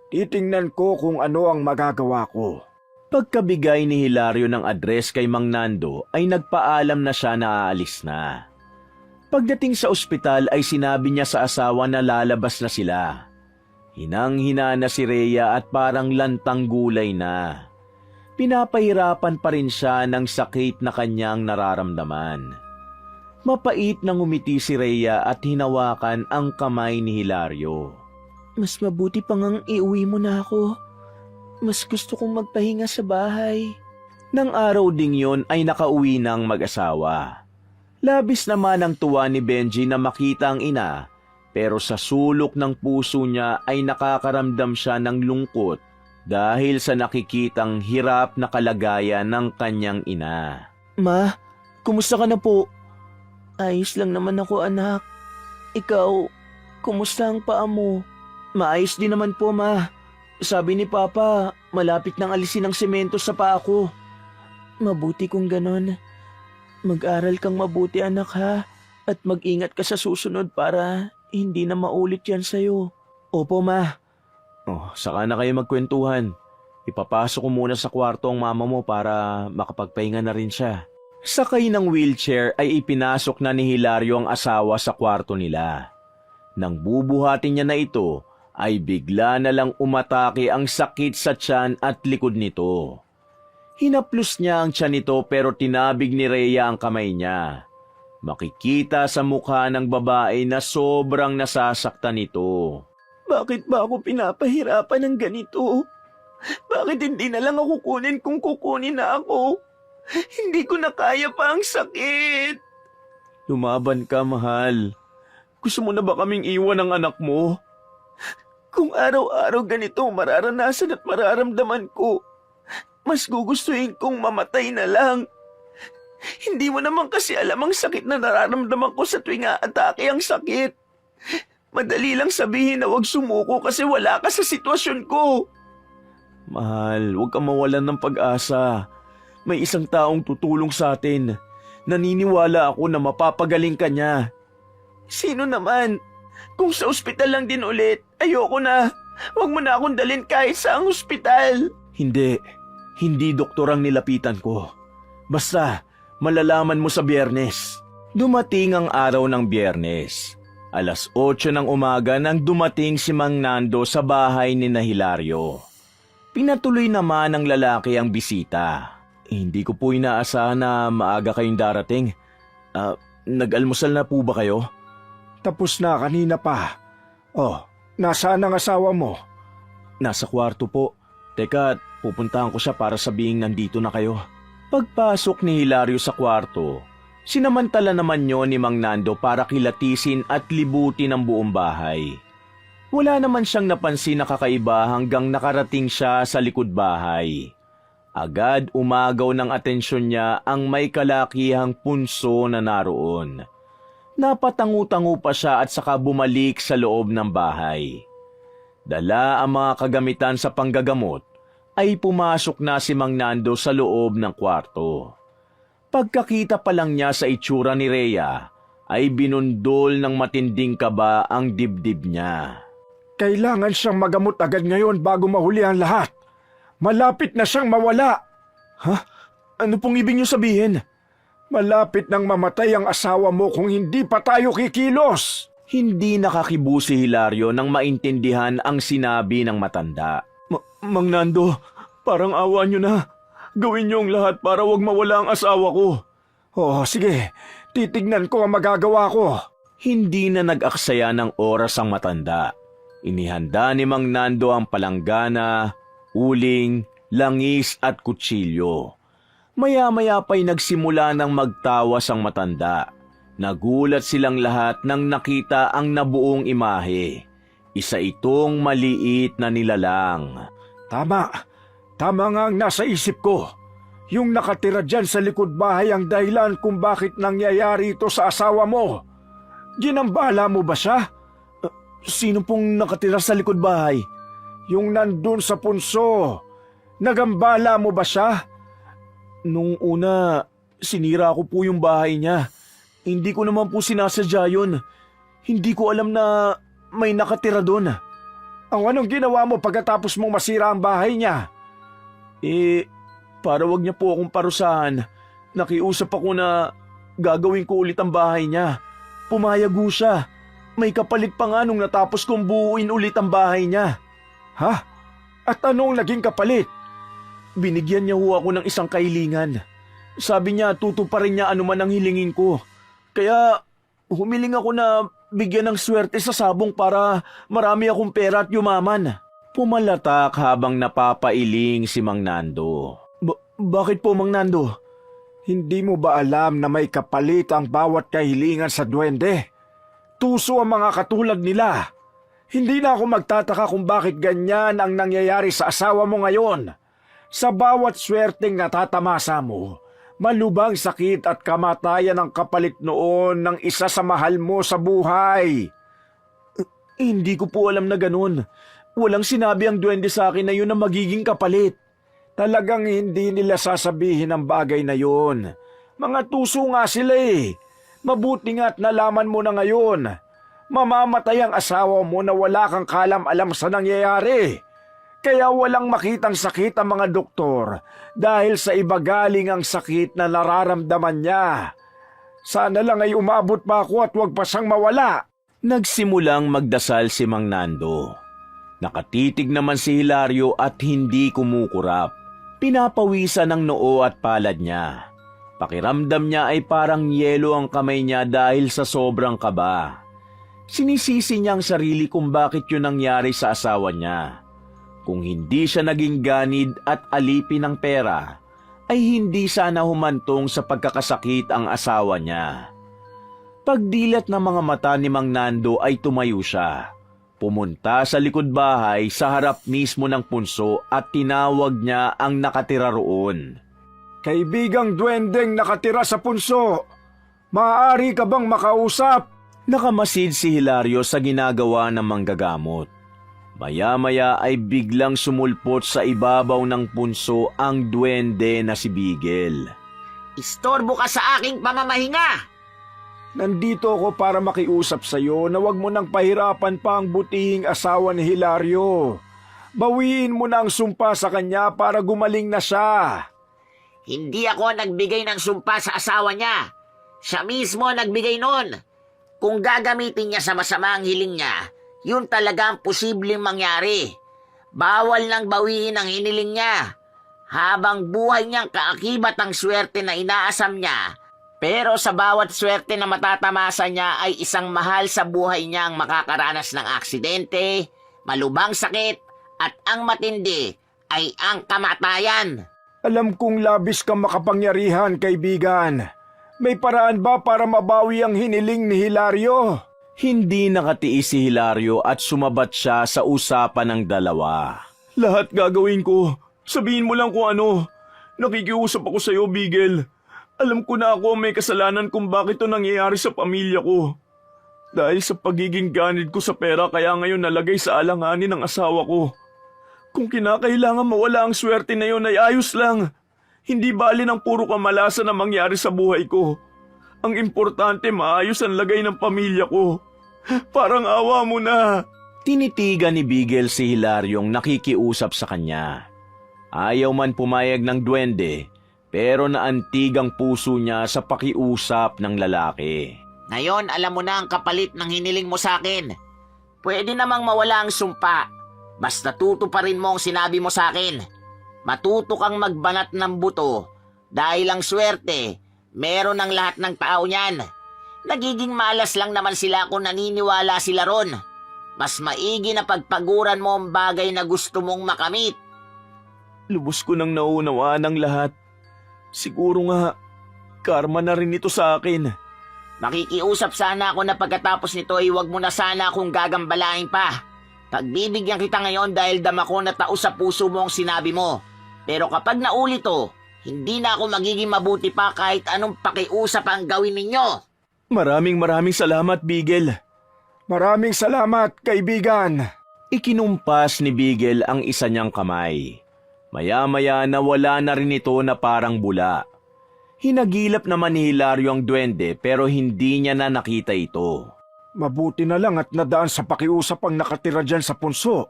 Titingnan ko kung ano ang magagawa ko. Pagkabigay ni Hilario ng address kay Mang Nando ay nagpaalam na siya na aalis na. Pagdating sa ospital ay sinabi niya sa asawa na lalabas na sila. Hinang-hina na si Rhea at parang lantang gulay na. Pinapahirapan pa rin siya ng sakit na kanyang nararamdaman. Mapait na ngumiti si Rhea at hinawakan ang kamay ni Hilario. Mas mabuti pa ngang iuwi mo na ako. Mas gusto kong magpahinga sa bahay. Nang araw ding yon ay nakauwi ng mag-asawa. Labis naman ang tuwa ni Benji na makita ang ina, pero sa sulok ng puso niya ay nakakaramdam siya ng lungkot dahil sa nakikitang hirap na kalagayan ng kanyang ina. Ma, kumusta ka na po? Ayos lang naman ako, anak. Ikaw, kumusta ang paa mo? Maayos din naman po, ma. Sabi ni Papa, malapit nang alisin ang semento sa paa ko. Mabuti kung ganon. Mag-aral kang mabuti, anak, ha? At mag-ingat ka sa susunod para hindi na maulit yan sa'yo. Opo, ma. Saka na kayo magkwentuhan. Ipapasok ko muna sa kwarto ang mama mo para makapagpahinga na rin siya. Sakay ng wheelchair ay ipinasok na ni Hilario ang asawa sa kwarto nila. Nang bubuhatin niya na ito, ay bigla na lang umatake ang sakit sa tiyan at likod nito. Hinaplos niya ang tiyan nito pero tinabig ni Rhea ang kamay niya. Makikita sa mukha ng babae na sobrang nasasaktan nito. Bakit ba ako pinapahirapan ng ganito? Bakit hindi na lang ako kunin kung kukunin na ako? Hindi ko na kaya pa ang sakit. Lumaban ka, mahal. Gusto mo na ba kaming iwan ng anak mo? Kung araw-araw ganito mararanasan at mararamdaman ko, mas gugustuhin kong mamatay na lang. Hindi mo naman kasi alam ang sakit na nararamdaman ko sa tuwing aatake ang sakit. Madali lang sabihin na huwag sumuko kasi wala ka sa sitwasyon ko. Mahal, huwag kang mawalan ng pag-asa. May isang taong tutulong sa atin. Naniniwala ako na mapapagaling ka niya. Sino naman? Kung sa ospital lang din ulit, ayoko na. Huwag mo na akong dalhin kahit sa ang ospital. Hindi doktor ang nilapitan ko. Basta, malalaman mo sa Biyernes. Dumating ang araw ng Biyernes. 8:00 ng umaga nang dumating si Mang Nando sa bahay ni Hilario. Pinatuloy naman ng lalaki ang bisita. Hindi ko po inaasahan na maaga kayong darating. Nag-almusal na po ba kayo? Tapos na kanina pa. Nasaan ang asawa mo? Nasa kwarto po. Teka, pupuntahan ko siya para sabihing nandito na kayo. Pagpasok ni Hilario sa kwarto, sinamantala naman yon ni Mang Nando para kilatisin at libutin ang buong bahay. Wala naman siyang napansin na kakaiba hanggang nakarating siya sa likod bahay. Agad umagaw ng atensyon niya ang may kalakihang punso na naroon. Napatangu-tangu pa siya at saka bumalik sa loob ng bahay. Dala ang mga kagamitan sa panggagamot, ay pumasok na si Mang Nando sa loob ng kwarto. Pagkakita pa lang niya sa itsura ni Rhea, ay binundol ng matinding kaba ang dibdib niya. Kailangan siyang magamot agad ngayon bago mahuli ang lahat. Malapit na siyang mawala. Ano pong ibig niyo sabihin? Malapit nang mamatay ang asawa mo kung hindi pa tayo kikilos. Hindi nakakibo si Hilario nang maintindihan ang sinabi ng matanda. Mang Nando, parang awa niyo na. Gawin niyo ang lahat para wag mawala ang asawa ko. Sige. Titignan ko ang magagawa ko. Hindi na nag-aksaya ng oras ang matanda. Inihanda ni Mang Nando ang palanggana, uling, langis at kutsilyo. Maya-maya pa'y nagsimula ng magtawas ang matanda. Nagulat silang lahat nang nakita ang nabuong imahe. Isa itong maliit na nilalang. Tama nga ang nasa isip ko. Yung nakatira dyan sa likod bahay ang dahilan kung bakit nangyayari ito sa asawa mo. Ginambala mo ba siya? Sino pong nakatira sa likod bahay? Yung nandun sa punso. Nagambala mo ba siya? Nung una, sinira ko po yung bahay niya. Hindi ko naman po sinasadya yun. Hindi ko alam na may nakatira doon. Anong ginawa mo pagkatapos mong masira ang bahay niya? Para wag niya po akong parusahan, nakiusap ako na gagawin ko ulit ang bahay niya. Pumayag ho siya. May kapalit pa nga nung natapos kong buuin ulit ang bahay niya. Ha? At anong naging kapalit? Binigyan niya ho ako ng isang kailingan. Sabi niya tutuparin niya anuman ang hilingin ko. Kaya humiling ako na bigyan ng swerte sa sabong para marami akong pera at yumaman. Pumalatak habang napapailing si Mang Nando. Bakit po, Mang Nando? Hindi mo ba alam na may kapalit ang bawat kahilingan sa duwende? Tuso ang mga katulad nila. Hindi na ako magtataka kung bakit ganyan ang nangyayari sa asawa mo ngayon. Sa bawat swerteng natatamasa mo, malubhang sakit at kamatayan ang kapalit noon ng isa sa mahal mo sa buhay. Hindi ko po alam na ganun. Walang sinabi ang duwende sa akin na yun ang magiging kapalit. Talagang hindi nila sasabihin ang bagay na yun. Mga tuso nga sila eh. Mabuti nga't nalaman mo na ngayon. Mamamatay ang asawa mo na wala kang kalam-alam sa nangyayari. Kaya walang makitang sakit ang mga doktor dahil sa iba galing ang sakit na nararamdaman niya. Sana lang ay umabot pa ako at huwag pa siyang mawala. Nagsimulang magdasal si Mang Nando. Nakatitig naman si Hilario at hindi kumukurap. Pinapawisan ang noo at palad niya. Pakiramdam niya ay parang yelo ang kamay niya dahil sa sobrang kaba. Sinisisi niya ang sarili kung bakit yun nangyari sa asawa niya. Kung hindi siya naging ganid at alipin ng pera, ay hindi sana humantong sa pagkakasakit ang asawa niya. Pagdilat ng mga mata ni Mang Nando ay tumayo siya. Pumunta sa likod bahay sa harap mismo ng punso at tinawag niya ang nakatira roon. Kaibigang duwendeng nakatira sa punso, maaari ka bang makausap? Nakamasid si Hilario sa ginagawa ng manggagamot. Maya-maya ay biglang sumulpot sa ibabaw ng punso ang duwende na si Bigel. Istorbo ka sa aking pamamahinga! Nandito ako para makiusap sa iyo na wag mo nang pahirapan pa ang butihing asawa ni Hilario. Bawiin mo na ang sumpa sa kanya para gumaling na siya. Hindi ako nagbigay ng sumpa sa asawa niya. Siya mismo nagbigay nun. Kung gagamitin niya sa masama ang hiling niya, yun talaga ang posibleng mangyari. Bawal nang bawiin ang hiniling niya. Habang buhay niyang kaakibat ang swerte na inaasam niya, pero sa bawat swerte na matatamasa niya ay isang mahal sa buhay niyang makakaranas ng aksidente, malubhang sakit, at ang matindi ay ang kamatayan. Alam kong labis kang makapangyarihan, kaibigan. May paraan ba para mabawi ang hiniling ni Hilario? Hindi nakatiis si Hilario at sumabat siya sa usapan ng dalawa. Lahat gagawin ko. Sabihin mo lang kung ano. Nakikiusap ako sa iyo, Bigel. Alam ko na ako may kasalanan kung bakit ito nangyayari sa pamilya ko. Dahil sa pagiging ganid ko sa pera kaya ngayon nalagay sa alanganin ng asawa ko. Kung kinakailangan mawala ang swerte na yun ay ayos lang. Hindi bali ng puro kamalasan na mangyari sa buhay ko. Ang importante maayos ang lagay ng pamilya ko. Parang awa mo na. Tinitigan ni Bigel si Hilaryong nakikiusap sa kanya. Ayaw man pumayag ng duwende, pero naantig ang puso niya sa pakiusap ng lalaki. Ngayon, alam mo na ang kapalit ng hiniling mo sa akin. Pwede namang mawala ang sumpa. Basta tutuparin mo ang sinabi mo sa akin. Matuto kang magbanat ng buto dahil ang swerte, meron ng lahat ng tao niyan. Nagiging malas lang naman sila kung naniniwala sila ron. Mas maigi na pagpaguran mo ang bagay na gusto mong makamit. Lubos ko nang naunawaan ang lahat. Siguro nga, karma na rin ito sa akin. Makikiusap sana ako na pagkatapos nito ay huwag mo na sana akong gagambalain pa. Pagbibigyan kita ngayon dahil dama ko na tao sa puso mo ang sinabi mo. Pero kapag naulit to, hindi na ako magiging mabuti pa kahit anong pakiusap ang gawin ninyo. Maraming salamat, Bigel. Maraming salamat, kaibigan. Ikinumpas ni Bigel ang isa niyang kamay. Maya-maya nawala na rin ito na parang bula. Hinagilap naman ni Hilario ang duwende pero hindi niya na nakita ito. Mabuti na lang at nadaan sa pakiusap ang nakatira dyan sa punso.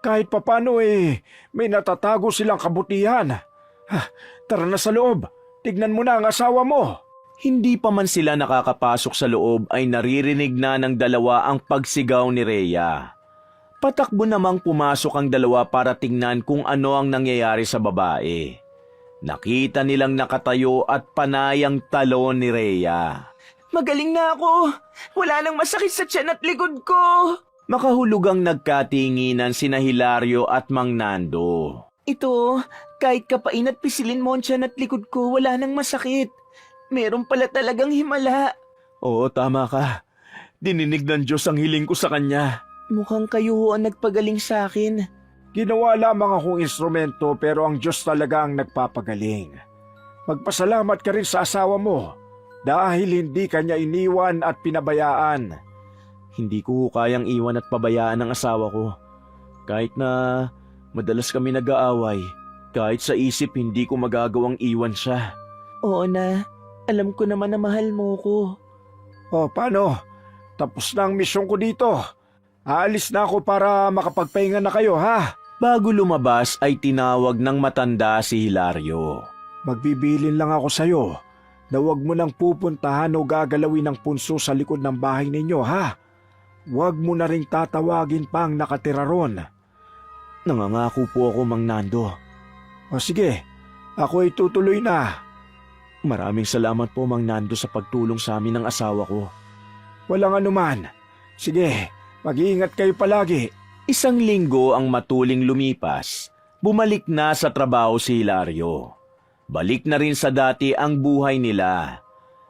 Kahit papano may natatago silang kabutihan. Tara na sa loob. Tignan mo na ang asawa mo. Hindi pa man sila nakakapasok sa loob ay naririnig na ng dalawa ang pagsigaw ni Rhea. Patakbo namang pumasok ang dalawa para tingnan kung ano ang nangyayari sa babae. Nakita nilang nakatayo at panayang talon ni Rhea. Magaling na ako. Wala nang masakit sa tiyan at likod ko. Makahulugang nagkatinginan sina Hilario at Mang Nando. Ito, kahit kapain at pisilin mo ang tiyan at likod ko, wala nang masakit. Meron pala talagang himala. Oo, tama ka. Dininig ng Diyos ang hiling ko sa kanya. Mukhang kayo ho ang nagpagaling sa akin. Ginawa lamang akong instrumento pero ang Diyos talaga ang nagpapagaling. Magpasalamat ka rin sa asawa mo dahil hindi kanya iniwan at pinabayaan. Hindi ko kayang iwan at pabayaan ang asawa ko. Kahit na madalas kami nag-aaway, kahit sa isip hindi ko magagawang iwan siya. Oo na, alam ko naman na mahal mo ko. O paano? Tapos na ang misyon ko dito. Aalis na ako para makapagpahinga na kayo, ha? Bago lumabas ay tinawag ng matanda si Hilario. Magbibilin lang ako sa'yo na huwag mo nang pupuntahan o gagalawin ng punso sa likod ng bahay ninyo, ha? Huwag mo na ring tatawagin pa ang nakatira ron. Nangangako po ako, Mang Nando. O sige, ako ay tutuloy na. Maraming salamat po, Mang Nando, sa pagtulong sa amin ng asawa ko. Walang anuman. Sige, mag-iingat kayo palagi. Isang linggo ang matuling lumipas. Bumalik na sa trabaho si Hilario. Balik na rin sa dati ang buhay nila.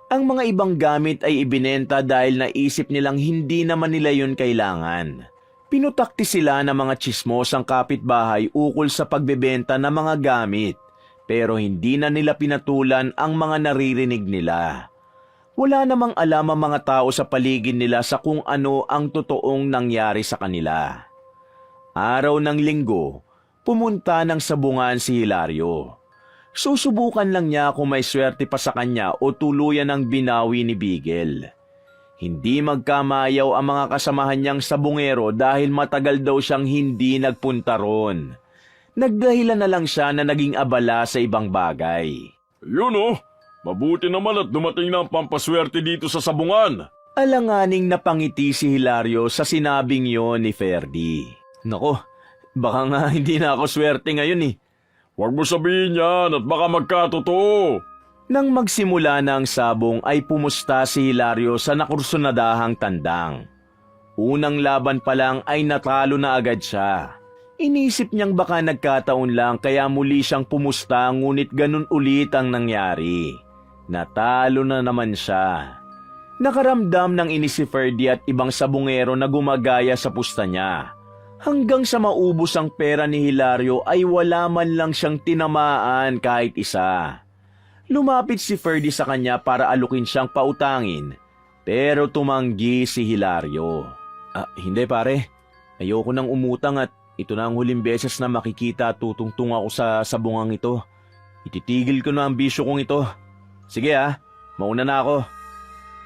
Ang mga ibang gamit ay ibinenta dahil naisip nilang hindi naman nila yun kailangan. Pinutakti sila ng mga tsismosang kapitbahay ukol sa pagbebenta ng mga gamit. Pero hindi na nila pinatulan ang mga naririnig nila. Wala namang alam ang mga tao sa paligid nila sa kung ano ang totoong nangyari sa kanila. Araw ng linggo, pumunta ng sabungan si Hilario. Susubukan lang niya kung may swerte pa sa kanya o tuluyan ang binawi ni Bigel. Hindi magkamayaw ang mga kasamahan niyang sabungero dahil matagal daw siyang hindi nagpunta ron. Nagdahilan na lang siya na naging abala sa ibang bagay. Yun mabuti naman at dumating na ang pampaswerte dito sa sabungan. Alanganing napangiti si Hilario sa sinabing yon ni Ferdy. Nako, baka nga hindi na ako swerte ngayon . Huwag mo sabihin yan at baka magkatotoo. Nang magsimula na ang sabong ay pumusta si Hilario sa nakursunadahang tandang. Unang laban pa lang ay natalo na agad siya. Inisip niyang baka nagkataon lang kaya muli siyang pumusta ngunit ganun ulit ang nangyari. Natalo na naman siya. Nakaramdam ng inis si Ferdy at ibang sabungero na gumagaya sa pusta niya. Hanggang sa maubos ang pera ni Hilario ay wala man lang siyang tinamaan kahit isa. Lumapit si Ferdy sa kanya para alukin siyang pautangin, pero tumanggi si Hilario. Hindi pare, ayoko nang umutang at ito na ang huling beses na makikita at tutungtong ako sa sabungang ito. Ititigil ko na ang bisyo kong ito. Sige mauna na ako.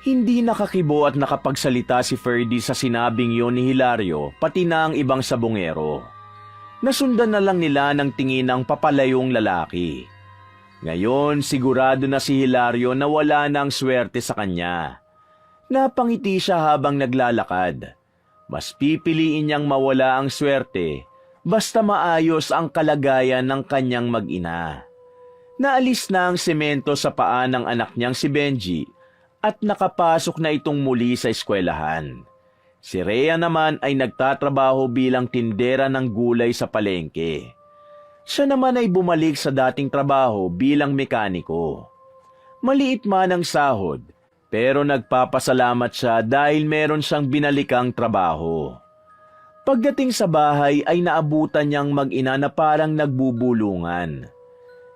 Hindi nakakibo at nakapagsalita si Ferdy sa sinabing yon ni Hilario, pati na ang ibang sabungero. Nasundan na lang nila ng tingin ng papalayong lalaki. Ngayon, sigurado na si Hilario na wala nang swerte sa kanya. Napangiti siya habang naglalakad. Mas pipiliin niyang mawala ang swerte basta maayos ang kalagayan ng kanyang mag-ina. Naalis na ang semento sa paa ng anak niyang si Benji at nakapasok na itong muli sa eskwelahan. Si Rhea naman ay nagtatrabaho bilang tindera ng gulay sa palengke. Siya naman ay bumalik sa dating trabaho bilang mekaniko. Maliit man ang sahod, pero nagpapasalamat siya dahil meron siyang binalikang trabaho. Pagdating sa bahay ay naabutan niyang mag-ina na parang nagbubulungan.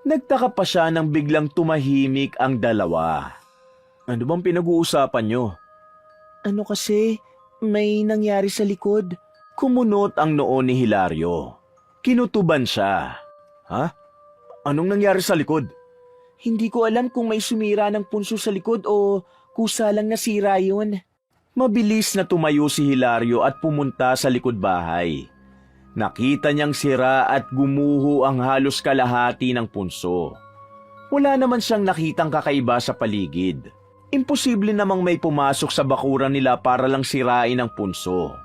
Nagtaka pa siya nang biglang tumahimik ang dalawa. Ano bang pinag-uusapan niyo? Ano kasi, may nangyari sa likod. Kumunot ang noo ni Hilario. Kinutuban siya. Ha? Anong nangyari sa likod? Hindi ko alam kung may sumira ng punso sa likod o kusa lang nasira yun. Mabilis na tumayo si Hilario at pumunta sa likod bahay. Nakita niyang sira at gumuho ang halos kalahati ng punso. Wala naman siyang nakitang kakaiba sa paligid. Imposible namang may pumasok sa bakuran nila para lang sirain ang punso.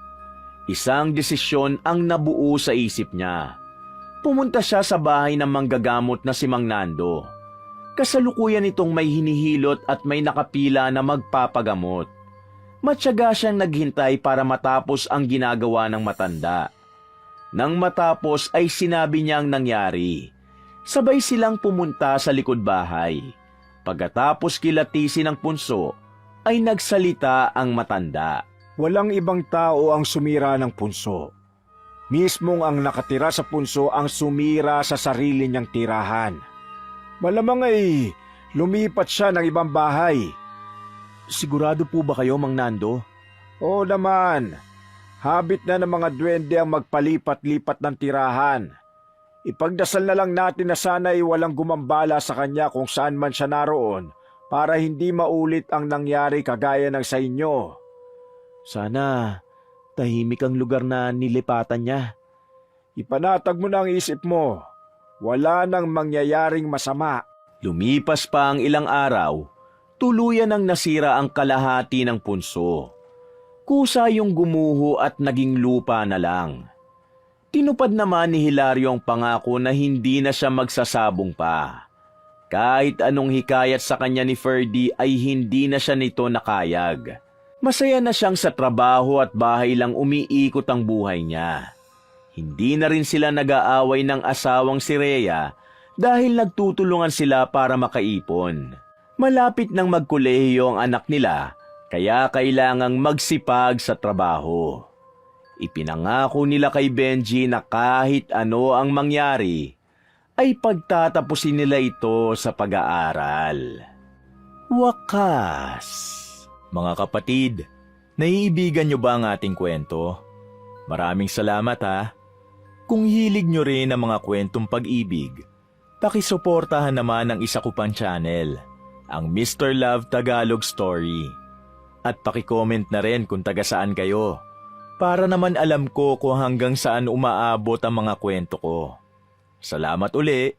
Isang desisyon ang nabuo sa isip niya. Pumunta siya sa bahay ng manggagamot na si Mang Nando. Kasalukuyan itong may hinihilot at may nakapila na magpapagamot. Matyaga siyang naghintay para matapos ang ginagawa ng matanda. Nang matapos ay sinabi niya ang nangyari. Sabay silang pumunta sa likod bahay. Pagkatapos kilatisin ang punso, ay nagsalita ang matanda. Walang ibang tao ang sumira ng punso. Mismong ang nakatira sa punso ang sumira sa sarili niyang tirahan. Malamang ay lumipat siya ng ibang bahay. Sigurado po ba kayo, Mang Nando? Oo naman, habit na ng mga duwende ang magpalipat-lipat ng tirahan. Ipagdasal na lang natin na sana'y walang gumambala sa kanya kung saan man siya naroon para hindi maulit ang nangyari kagaya ng sa inyo. Sana tahimik ang lugar na nilipatan niya. Ipanatag mo na ang isip mo. Wala nang mangyayaring masama. Lumipas pa ang ilang araw, tuluyan ang nasira ang kalahati ng punso. Kusa yung gumuho at naging lupa na lang. Tinupad naman ni Hilario ang pangako na hindi na siya magsasabong pa. Kahit anong hikayat sa kanya ni Ferdy ay hindi na siya nito nakayag. Masaya na siyang sa trabaho at bahay lang umiikot ang buhay niya. Hindi na rin sila nag-aaway ng asawang si Rhea dahil nagtutulungan sila para makaipon. Malapit nang magkolehiyo ang anak nila kaya kailangang magsipag sa trabaho. Ipinangako nila kay Benji na kahit ano ang mangyari ay pagtatapusin nila ito sa pag-aaral. Wakas! Mga kapatid, naiibigan niyo ba ang ating kwento? Maraming salamat ha. Kung hilig niyo rin ang mga kwentong pag-ibig, pakisuportahan naman ang isa ko pang channel, ang Mr. Love Tagalog Story. At pakicomment na rin kung taga saan kayo, para naman alam ko kung hanggang saan umaabot ang mga kwento ko. Salamat uli!